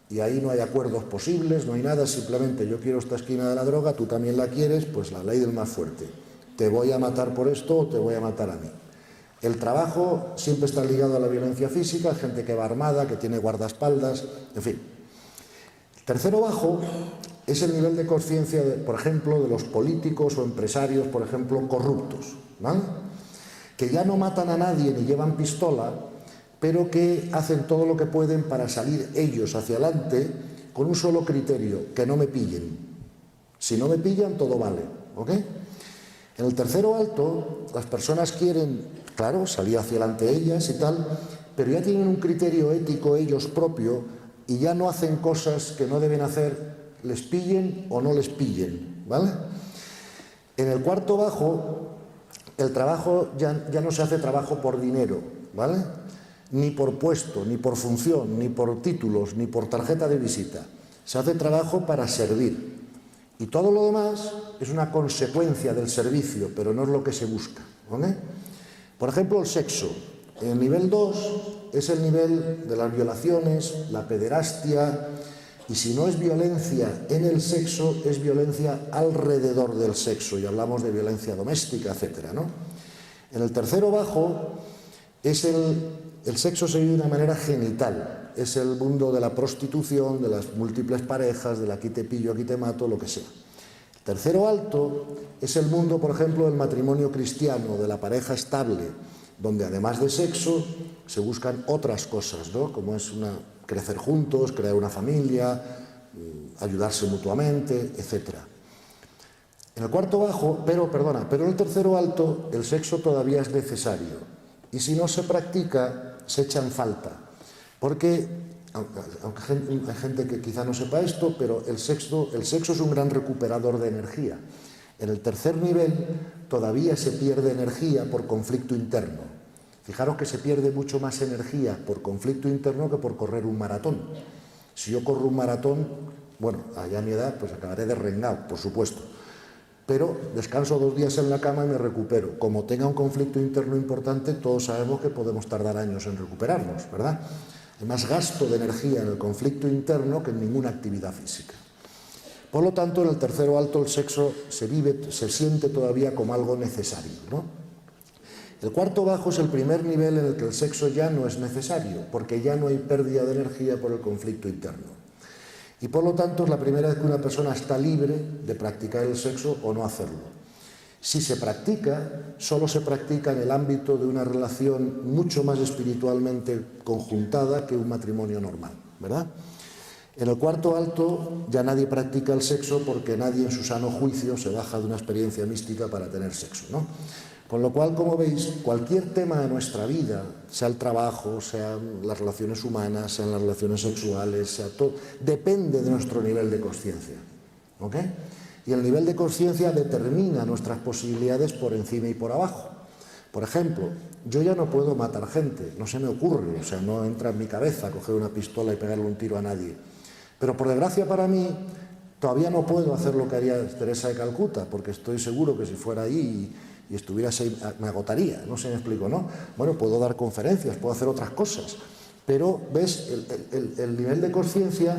Y ahí no hay acuerdos posibles, no hay nada, simplemente yo quiero esta esquina de la droga, tú también la quieres, pues la ley del más fuerte. Te voy a matar por esto o te voy a matar a mí. El trabajo siempre está ligado a la violencia física, gente que va armada, que tiene guardaespaldas, en fin. El tercero bajo es el nivel de conciencia, por ejemplo, de los políticos o empresarios, por ejemplo, corruptos, ¿vale? Que ya no matan a nadie ni llevan pistola, pero que hacen todo lo que pueden para salir ellos hacia adelante con un solo criterio, que no me pillen. Si no me pillan, todo vale, ¿ok? En el tercero alto, las personas quieren, claro, salir hacia adelante ellas y tal, pero ya tienen un criterio ético ellos propio y ya no hacen cosas que no deben hacer, les pillen o no les pillen, ¿vale? En el cuarto bajo, el trabajo ya no se hace trabajo por dinero, ¿vale? Ni por puesto, ni por función, ni por títulos, ni por tarjeta de visita. Se hace trabajo para servir. Y todo lo demás es una consecuencia del servicio, pero no es lo que se busca, ¿vale? Por ejemplo, el sexo. En el nivel 2 es el nivel de las violaciones, la pederastia, y si no es violencia en el sexo, es violencia alrededor del sexo, y hablamos de violencia doméstica, etcétera, ¿no? En el tercero bajo es el sexo se vive de una manera genital, es el mundo de la prostitución, de las múltiples parejas, del aquí te pillo, aquí te mato, lo que sea. El tercero alto es el mundo, por ejemplo, del matrimonio cristiano, de la pareja estable, donde además de sexo se buscan otras cosas, ¿no? Como es crecer juntos, crear una familia, ayudarse mutuamente, etc. En el cuarto bajo, pero en el tercero alto, el sexo todavía es necesario. Y si no se practica, se echa en falta. Porque, aunque hay gente que quizá no sepa esto, pero el sexo es un gran recuperador de energía. En el tercer nivel todavía se pierde energía por conflicto interno. Fijaros que se pierde mucho más energía por conflicto interno que por correr un maratón. Si yo corro un maratón, bueno, allá a mi edad, pues acabaré derrengado, por supuesto. Pero descanso 2 días en la cama y me recupero. Como tenga un conflicto interno importante, todos sabemos que podemos tardar años en recuperarnos, ¿verdad? Hay más gasto de energía en el conflicto interno que en ninguna actividad física. Por lo tanto, en el tercero alto el sexo se siente todavía como algo necesario, ¿no? El cuarto bajo es el primer nivel en el que el sexo ya no es necesario, porque ya no hay pérdida de energía por el conflicto interno. Y por lo tanto es la primera vez que una persona está libre de practicar el sexo o no hacerlo. Si se practica, solo se practica en el ámbito de una relación mucho más espiritualmente conjuntada que un matrimonio normal, ¿verdad? En el cuarto alto ya nadie practica el sexo porque nadie en su sano juicio se baja de una experiencia mística para tener sexo, ¿no? Con lo cual, como veis, cualquier tema de nuestra vida, sea el trabajo, sean las relaciones humanas, sean las relaciones sexuales, sea todo, depende de nuestro nivel de consciencia, ¿ok? Y el nivel de consciencia determina nuestras posibilidades por encima y por abajo. Por ejemplo, yo ya no puedo matar gente, no se me ocurre, o sea, no entra en mi cabeza coger una pistola y pegarle un tiro a nadie. Pero por desgracia para mí, todavía no puedo hacer lo que haría Teresa de Calcuta, porque estoy seguro que si fuera ahí y estuviera así, me agotaría, no sé, me explico, ¿no? Bueno, puedo dar conferencias, puedo hacer otras cosas, Pero, ¿ves? El nivel de conciencia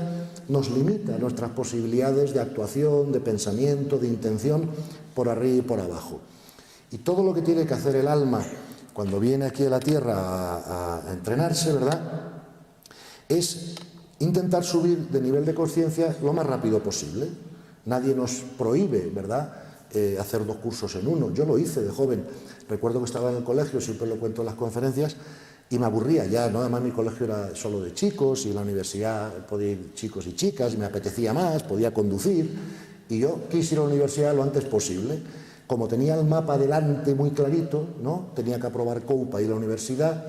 nos limita nuestras posibilidades de actuación, de pensamiento, de intención, por arriba y por abajo. Y todo lo que tiene que hacer el alma cuando viene aquí a la Tierra a entrenarse, ¿verdad?, es intentar subir de nivel de conciencia lo más rápido posible. Nadie nos prohíbe, ¿verdad?, hacer 2 cursos en uno. Yo lo hice de joven. Recuerdo que estaba en el colegio, siempre lo cuento en las conferencias, y me aburría ya, ¿no? Además mi colegio era solo de chicos y en la universidad podía ir chicos y chicas, y me apetecía más, podía conducir, y yo quise ir a la universidad lo antes posible. Como tenía el mapa delante muy clarito, ¿no?, tenía que aprobar COU para ir a la universidad,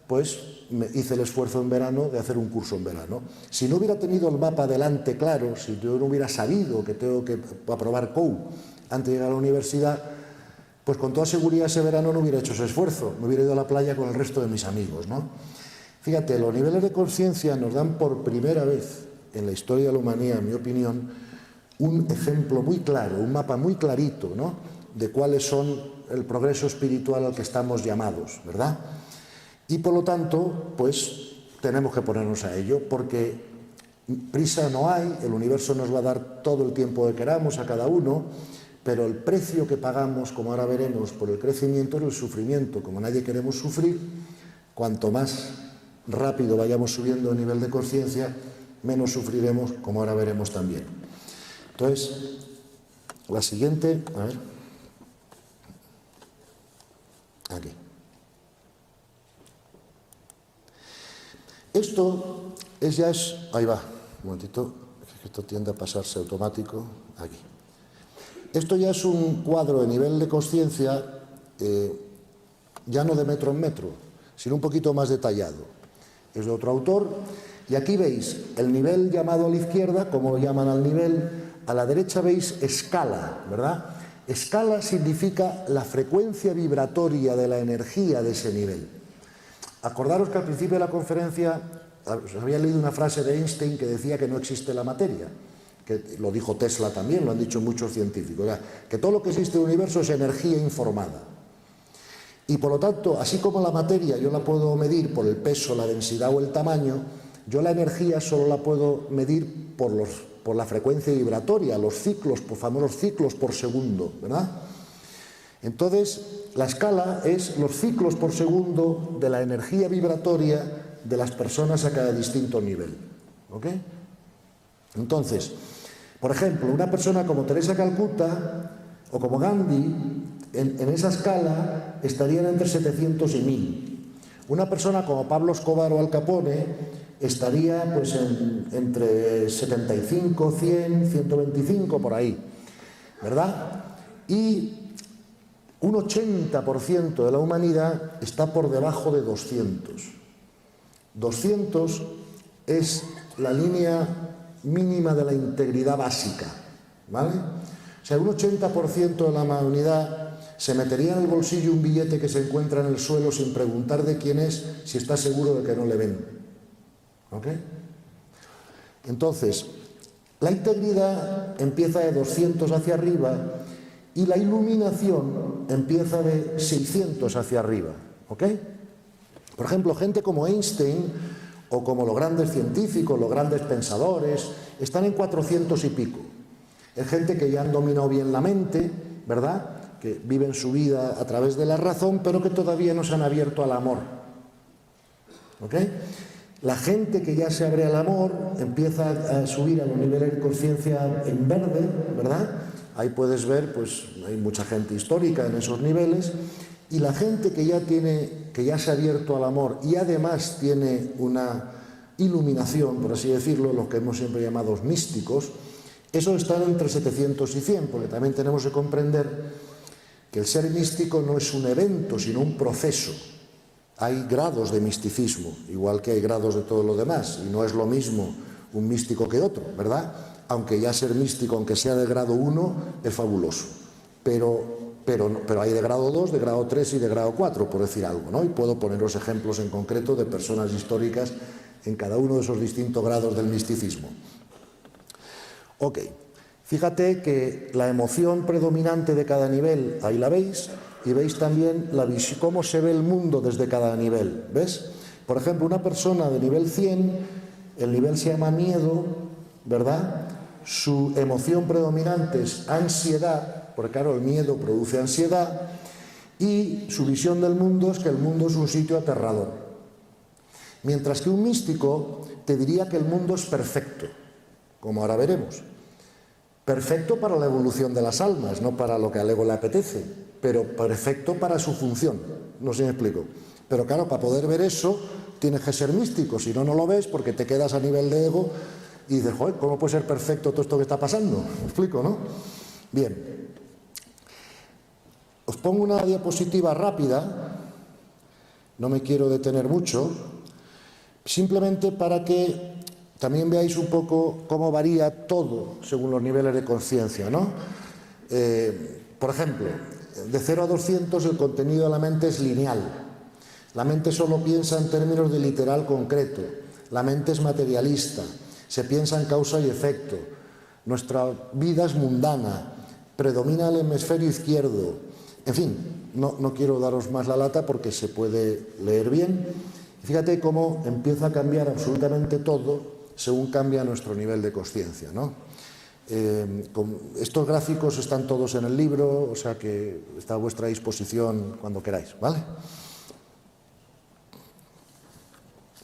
pues me hice el esfuerzo en verano de hacer un curso en verano. Si no hubiera tenido el mapa delante claro, si yo no hubiera sabido que tengo que aprobar COU antes de llegar a la universidad, pues con toda seguridad ese verano no hubiera hecho ese esfuerzo, me hubiera ido a la playa con el resto de mis amigos, ¿no? Fíjate, los niveles de conciencia nos dan por primera vez en la historia de la humanidad, en mi opinión, un ejemplo muy claro, un mapa muy clarito, ¿no?, de cuáles son el progreso espiritual al que estamos llamados, ¿verdad? Y por lo tanto, pues tenemos que ponernos a ello, porque prisa no hay, el universo nos va a dar todo el tiempo que queramos a cada uno, pero el precio que pagamos, como ahora veremos, por el crecimiento es el sufrimiento. Como nadie queremos sufrir, cuanto más rápido vayamos subiendo el nivel de conciencia, menos sufriremos, como ahora veremos también. Entonces, la siguiente, a ver, aquí. Esto ya es, ahí va, un momentito, esto tiende a pasarse automático, aquí. Esto ya es un cuadro de nivel de conciencia, ya no de metro en metro, sino un poquito más detallado. Es de otro autor, y aquí veis el nivel llamado a la izquierda, como llaman al nivel, a la derecha veis escala, ¿verdad? Escala significa la frecuencia vibratoria de la energía de ese nivel. Acordaros que al principio de la conferencia os había leído una frase de Einstein que decía que no existe la materia, que lo dijo Tesla también, lo han dicho muchos científicos, que todo lo que existe en el universo es energía informada. Y por lo tanto, así como la materia yo la puedo medir por el peso, la densidad o el tamaño, yo la energía solo la puedo medir por la frecuencia vibratoria, los ciclos, por famosos ciclos por segundo, ¿verdad? Entonces, la escala es los ciclos por segundo de la energía vibratoria de las personas a cada distinto nivel, ¿ok? Entonces, por ejemplo, una persona como Teresa Calcuta o como Gandhi, en esa escala estarían entre 700 y 1000. Una persona como Pablo Escobar o Al Capone estaría pues entre 75, 100, 125, por ahí, ¿verdad? Y un 80% de la humanidad está por debajo de 200. 200 es la línea mínima de la integridad básica, ¿vale? O sea, un 80% de la humanidad se metería en el bolsillo un billete que se encuentra en el suelo sin preguntar de quién es, si está seguro de que no le ven. ¿Ok? Entonces, la integridad empieza de 200 hacia arriba y la iluminación empieza de 600 hacia arriba. ¿Ok? Por ejemplo, gente como Einstein o como los grandes científicos, los grandes pensadores, están en 400 y pico. Es gente que ya han dominado bien la mente, ¿verdad?, que viven su vida a través de la razón, pero que todavía no se han abierto al amor. ¿Ok? La gente que ya se abre al amor empieza a subir a los niveles de conciencia en verde, ¿verdad? Ahí puedes ver, pues hay mucha gente histórica en esos niveles, y la gente que ya se ha abierto al amor y además tiene una iluminación, por así decirlo, los que hemos siempre llamado místicos, esos están entre 700 y 100, porque también tenemos que comprender que el ser místico no es un evento, sino un proceso. Hay grados de misticismo, igual que hay grados de todo lo demás, y no es lo mismo un místico que otro, ¿verdad? Aunque ya ser místico, aunque sea de grado 1, es fabuloso. Pero hay de grado 2, de grado 3 y de grado 4, por decir algo, ¿no? Y puedo poneros ejemplos en concreto de personas históricas en cada uno de esos distintos grados del misticismo. Ok. Fíjate que la emoción predominante de cada nivel, ahí la veis, y veis también cómo se ve el mundo desde cada nivel, ¿ves? Por ejemplo, una persona de nivel 100, el nivel se llama miedo, ¿verdad? Su emoción predominante es ansiedad, porque claro, el miedo produce ansiedad, y su visión del mundo es que el mundo es un sitio aterrador. Mientras que un místico te diría que el mundo es perfecto, como ahora veremos. Perfecto para la evolución de las almas, no para lo que al ego le apetece, pero perfecto para su función. No sé si me explico. Pero claro, para poder ver eso, tienes que ser místico, si no, no lo ves porque te quedas a nivel de ego y dices, joder, ¿cómo puede ser perfecto todo esto que está pasando? ¿Me explico, no? Bien. Os pongo una diapositiva rápida, no me quiero detener mucho, simplemente para que también veáis un poco cómo varía todo según los niveles de conciencia, ¿no? Por ejemplo, de 0 a 200 el contenido de la mente es lineal. La mente solo piensa en términos de literal concreto. La mente es materialista. Se piensa en causa y efecto. Nuestra vida es mundana. Predomina el hemisferio izquierdo. En fin, no quiero daros más la lata porque se puede leer bien. Fíjate cómo empieza a cambiar absolutamente todo según cambia nuestro nivel de conciencia, ¿no? Estos gráficos están todos en el libro, o sea que está a vuestra disposición cuando queráis, ¿vale?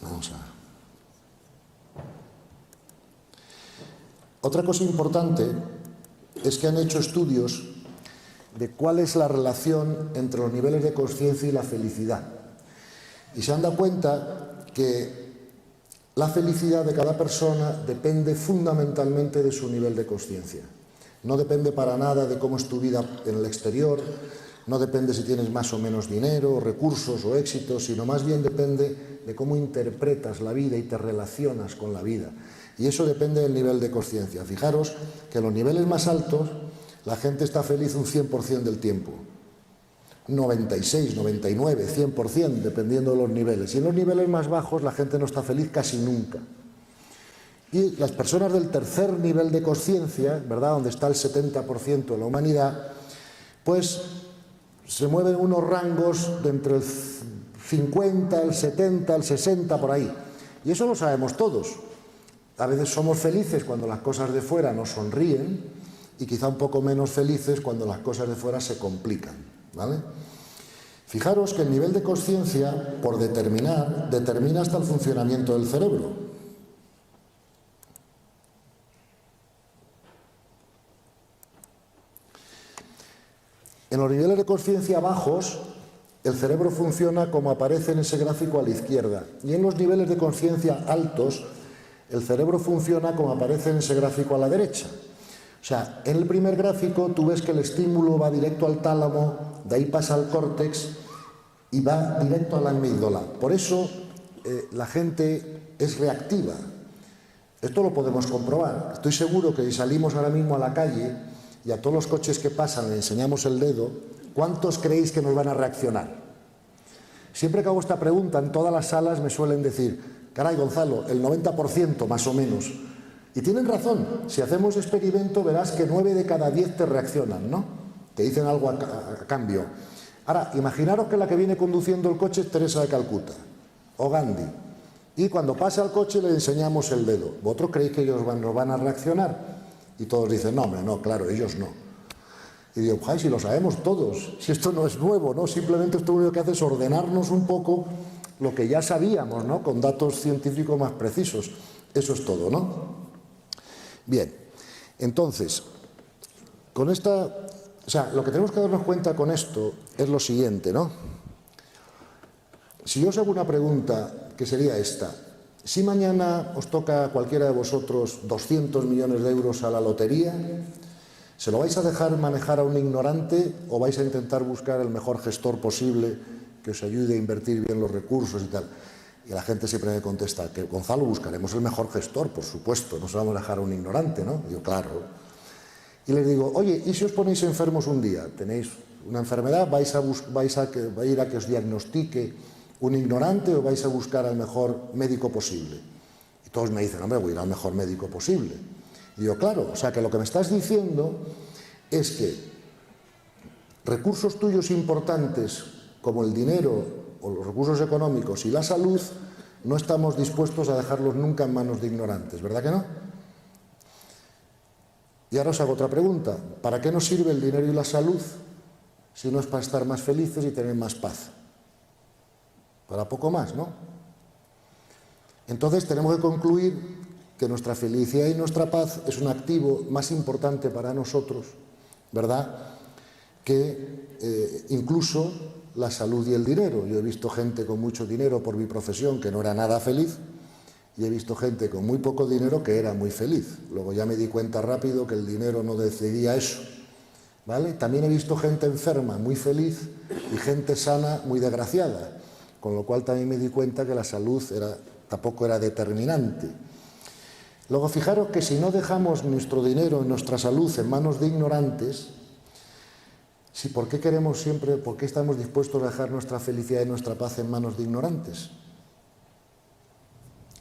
Vamos a... Otra cosa importante es que han hecho estudios de cuál es la relación entre los niveles de conciencia y la felicidad. Y se han dado cuenta que la felicidad de cada persona depende fundamentalmente de su nivel de conciencia. No depende para nada de cómo es tu vida en el exterior, no depende si tienes más o menos dinero, recursos o éxitos, sino más bien depende de cómo interpretas la vida y te relacionas con la vida. Y eso depende del nivel de conciencia. Fijaros que en los niveles más altos la gente está feliz un 100% del tiempo. 96, 99, 100%, dependiendo de los niveles. Y en los niveles más bajos la gente no está feliz casi nunca. Y las personas del tercer nivel de conciencia, ¿verdad?, donde está el 70% de la humanidad, pues se mueven unos rangos de entre el 50, el 70, el 60, por ahí. Y eso lo sabemos todos. A veces somos felices cuando las cosas de fuera nos sonríen y quizá un poco menos felices cuando las cosas de fuera se complican, ¿vale? Fijaros que el nivel de conciencia, por determina hasta el funcionamiento del cerebro. En los niveles de conciencia bajos, el cerebro funciona como aparece en ese gráfico a la izquierda. Y en los niveles de conciencia altos, el cerebro funciona como aparece en ese gráfico a la derecha. O sea, en el primer gráfico tú ves que el estímulo va directo al tálamo, de ahí pasa al córtex y va directo a la amígdala. Por eso la gente es reactiva. Esto lo podemos comprobar. Estoy seguro que si salimos ahora mismo a la calle y a todos los coches que pasan le enseñamos el dedo, ¿cuántos creéis que nos van a reaccionar? Siempre que hago esta pregunta en todas las salas me suelen decir, caray Gonzalo, el 90% más o menos. Y tienen razón, si hacemos experimento verás que 9 de cada 10 te reaccionan, ¿no? Te dicen algo a cambio. Ahora, imaginaros que la que viene conduciendo el coche es Teresa de Calcuta o Gandhi. Y cuando pasa el coche le enseñamos el dedo. ¿Vosotros creéis que ellos nos van a reaccionar? Y todos dicen, no, hombre, no, claro, ellos no. Y digo, ¡ay, si lo sabemos todos! Si esto no es nuevo, ¿no? Simplemente esto lo único que hace es ordenarnos un poco lo que ya sabíamos, ¿no? Con datos científicos más precisos. Eso es todo, ¿no? Bien, entonces, con esta... O sea, lo que tenemos que darnos cuenta con esto es lo siguiente, ¿no? Si yo os hago una pregunta, que sería esta. Si mañana os toca a cualquiera de vosotros 200 millones de euros a la lotería, ¿se lo vais a dejar manejar a un ignorante o vais a intentar buscar el mejor gestor posible que os ayude a invertir bien los recursos y tal? Y la gente siempre me contesta que Gonzalo, buscaremos el mejor gestor, por supuesto, no se lo vamos a dejar a un ignorante, ¿no? Y yo, claro. Y les digo, oye, ¿y si os ponéis enfermos un día? ¿Tenéis una enfermedad? ¿Vais a ir a que os diagnostique un ignorante o vais a buscar al mejor médico posible? Y todos me dicen, hombre, voy a ir al mejor médico posible. Y digo, claro, o sea que lo que me estás diciendo es que recursos tuyos importantes como el dinero o los recursos económicos y la salud no estamos dispuestos a dejarlos nunca en manos de ignorantes, ¿verdad que no? Y ahora os hago otra pregunta. ¿Para qué nos sirve el dinero y la salud si no es para estar más felices y tener más paz? Para poco más, ¿no? Entonces tenemos que concluir que nuestra felicidad y nuestra paz es un activo más importante para nosotros, ¿verdad?, que incluso la salud y el dinero. Yo he visto gente con mucho dinero por mi profesión que no era nada feliz, y he visto gente con muy poco dinero que era muy feliz. Luego ya me di cuenta rápido que el dinero no decidía eso, ¿vale? También he visto gente enferma muy feliz y gente sana muy desgraciada, con lo cual también me di cuenta que la salud tampoco era determinante. Luego fijaros que si no dejamos nuestro dinero y nuestra salud en manos de ignorantes, ¿por qué queremos siempre, por qué estamos dispuestos a dejar nuestra felicidad y nuestra paz en manos de ignorantes?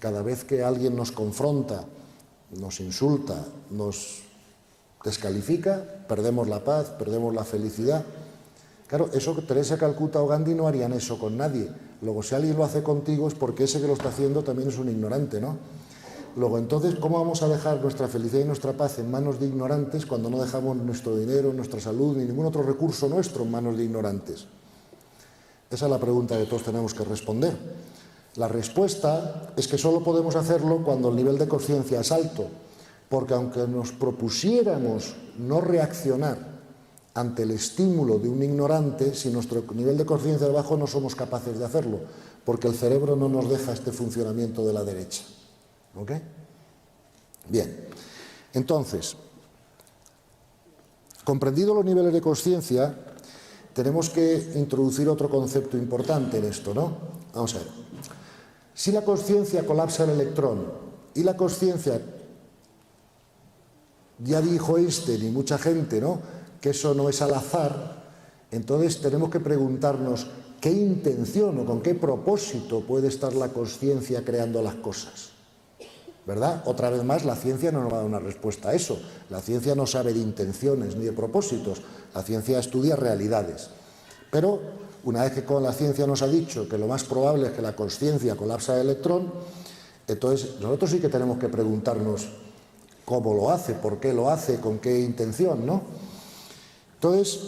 Cada vez que alguien nos confronta, nos insulta, nos descalifica, perdemos la paz, perdemos la felicidad. Claro, eso Teresa de Calcuta o Gandhi no harían eso con nadie. Luego, si alguien lo hace contigo es porque ese que lo está haciendo también es un ignorante, ¿no? Luego, entonces, ¿cómo vamos a dejar nuestra felicidad y nuestra paz en manos de ignorantes cuando no dejamos nuestro dinero, nuestra salud ni ningún otro recurso nuestro en manos de ignorantes? Esa es la pregunta que todos tenemos que responder. La respuesta es que solo podemos hacerlo cuando el nivel de conciencia es alto, porque aunque nos propusiéramos no reaccionar ante el estímulo de un ignorante, si nuestro nivel de conciencia es bajo no somos capaces de hacerlo, porque el cerebro no nos deja este funcionamiento de la derecha. ¿Ok? Bien, entonces, comprendido los niveles de conciencia, tenemos que introducir otro concepto importante en esto, ¿no? Vamos a ver. Si la conciencia colapsa el electrón y la conciencia, ya dijo Einstein y mucha gente, ¿no?, que eso no es al azar, entonces tenemos que preguntarnos qué intención o con qué propósito puede estar la conciencia creando las cosas, ¿verdad? Otra vez más, la ciencia no nos va a dar una respuesta a eso. La ciencia no sabe de intenciones ni de propósitos. La ciencia estudia realidades. Pero una vez que con la ciencia nos ha dicho que lo más probable es que la conciencia colapsa el electrón, entonces nosotros sí que tenemos que preguntarnos cómo lo hace, por qué lo hace, con qué intención, ¿no? Entonces,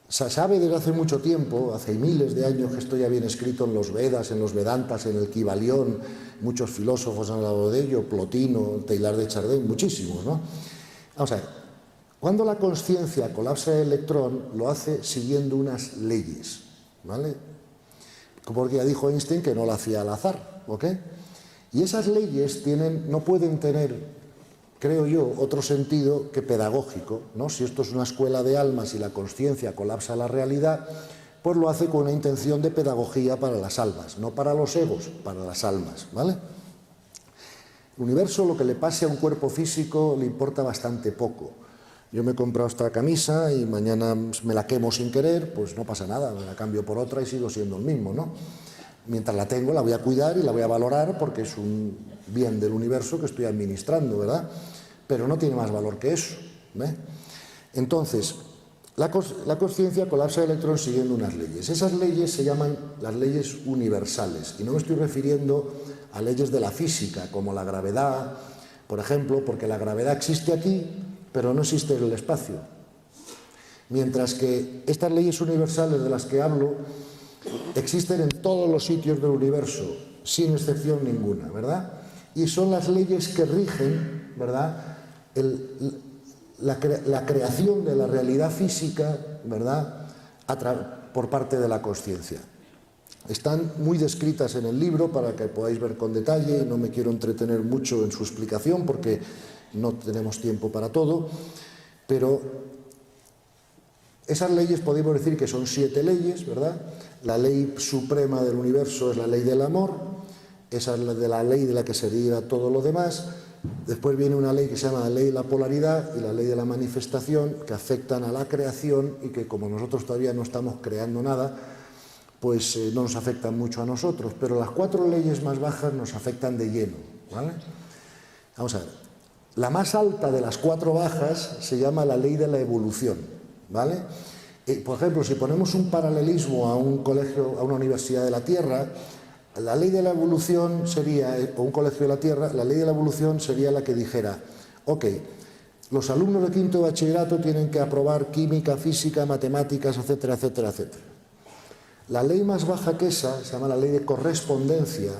se sabe desde hace mucho tiempo, hace miles de años que esto ya viene escrito en los Vedas, en los Vedantas, en el Kybalión, muchos filósofos han hablado de ello, Plotino, Teilhard de Chardin, muchísimos, ¿no? Vamos a ver, cuando la conciencia colapsa el electrón, lo hace siguiendo unas leyes, ¿vale? Porque ya dijo Einstein que no lo hacía al azar, ¿ok? Y esas leyes no pueden tener, creo yo, otro sentido que pedagógico, ¿no? Si esto es una escuela de almas y la conciencia colapsa la realidad, pues lo hace con una intención de pedagogía para las almas, no para los egos, para las almas, ¿vale? El universo, lo que le pase a un cuerpo físico, le importa bastante poco. Yo me he comprado esta camisa y mañana me la quemo sin querer, pues no pasa nada, me la cambio por otra y sigo siendo el mismo, ¿no? Mientras la tengo, la voy a cuidar y la voy a valorar porque es un bien del universo que estoy administrando, ¿verdad? Pero no tiene más valor que eso, ¿eh? Entonces, la conciencia colapsa el electrón siguiendo unas leyes. Esas leyes se llaman las leyes universales, y no me estoy refiriendo a leyes de la física, como la gravedad, por ejemplo, porque la gravedad existe aquí, pero no existe en el espacio. Mientras que estas leyes universales de las que hablo existen en todos los sitios del universo, sin excepción ninguna, ¿verdad? Y son las leyes que rigen, ¿verdad?, la creación de la realidad física, ¿verdad?, por parte de la conciencia. Están muy descritas en el libro para que podáis ver con detalle, no me quiero entretener mucho en su explicación porque no tenemos tiempo para todo, pero esas leyes podemos decir que son 7 leyes, ¿verdad? La ley suprema del universo es la ley del amor, esa es la ley de la que se deriva todo lo demás. Después viene una ley que se llama la ley de la polaridad y la ley de la manifestación, que afectan a la creación y que, como nosotros todavía no estamos creando nada, pues no nos afectan mucho a nosotros, pero las 4 leyes más bajas nos afectan de lleno, ¿vale? Vamos a ver, la más alta de las 4 bajas se llama la ley de la evolución, ¿vale? Por ejemplo, si ponemos un paralelismo a un colegio, a una universidad de la Tierra, La ley de la evolución sería, o un colegio de la Tierra, la ley de la evolución sería la que dijera, ok, los alumnos de quinto de bachillerato tienen que aprobar química, física, matemáticas, etcétera, etcétera, etcétera. La ley más baja que esa, se llama la ley de correspondencia,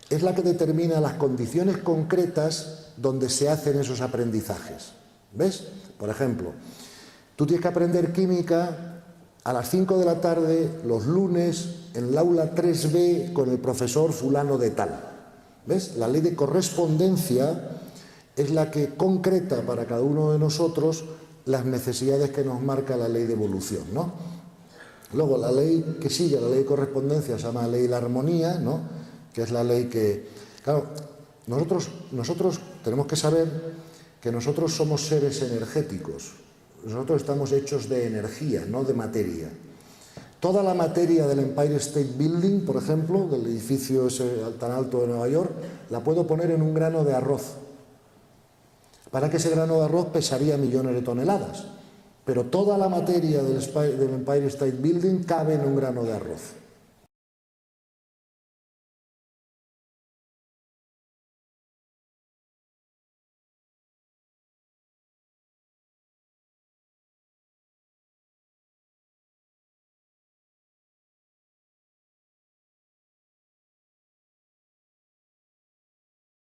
es la que determina las condiciones concretas donde se hacen esos aprendizajes. ¿Ves? Por ejemplo, tú tienes que aprender química a las 5 de la tarde, los lunes, en el aula 3B con el profesor fulano de tal. ¿Ves? La ley de correspondencia es la que concreta para cada uno de nosotros las necesidades que nos marca la ley de evolución, ¿no? Luego, la ley que sigue, la ley de correspondencia, se llama la ley de la armonía, ¿no? Que es la ley que... Claro, nosotros tenemos que saber que nosotros somos seres energéticos. Nosotros estamos hechos de energía, no de materia. Toda la materia del Empire State Building, por ejemplo, del edificio ese tan alto de Nueva York, la puedo poner en un grano de arroz. Para que ese grano de arroz pesaría millones de toneladas. Pero toda la materia del Empire State Building cabe en un grano de arroz.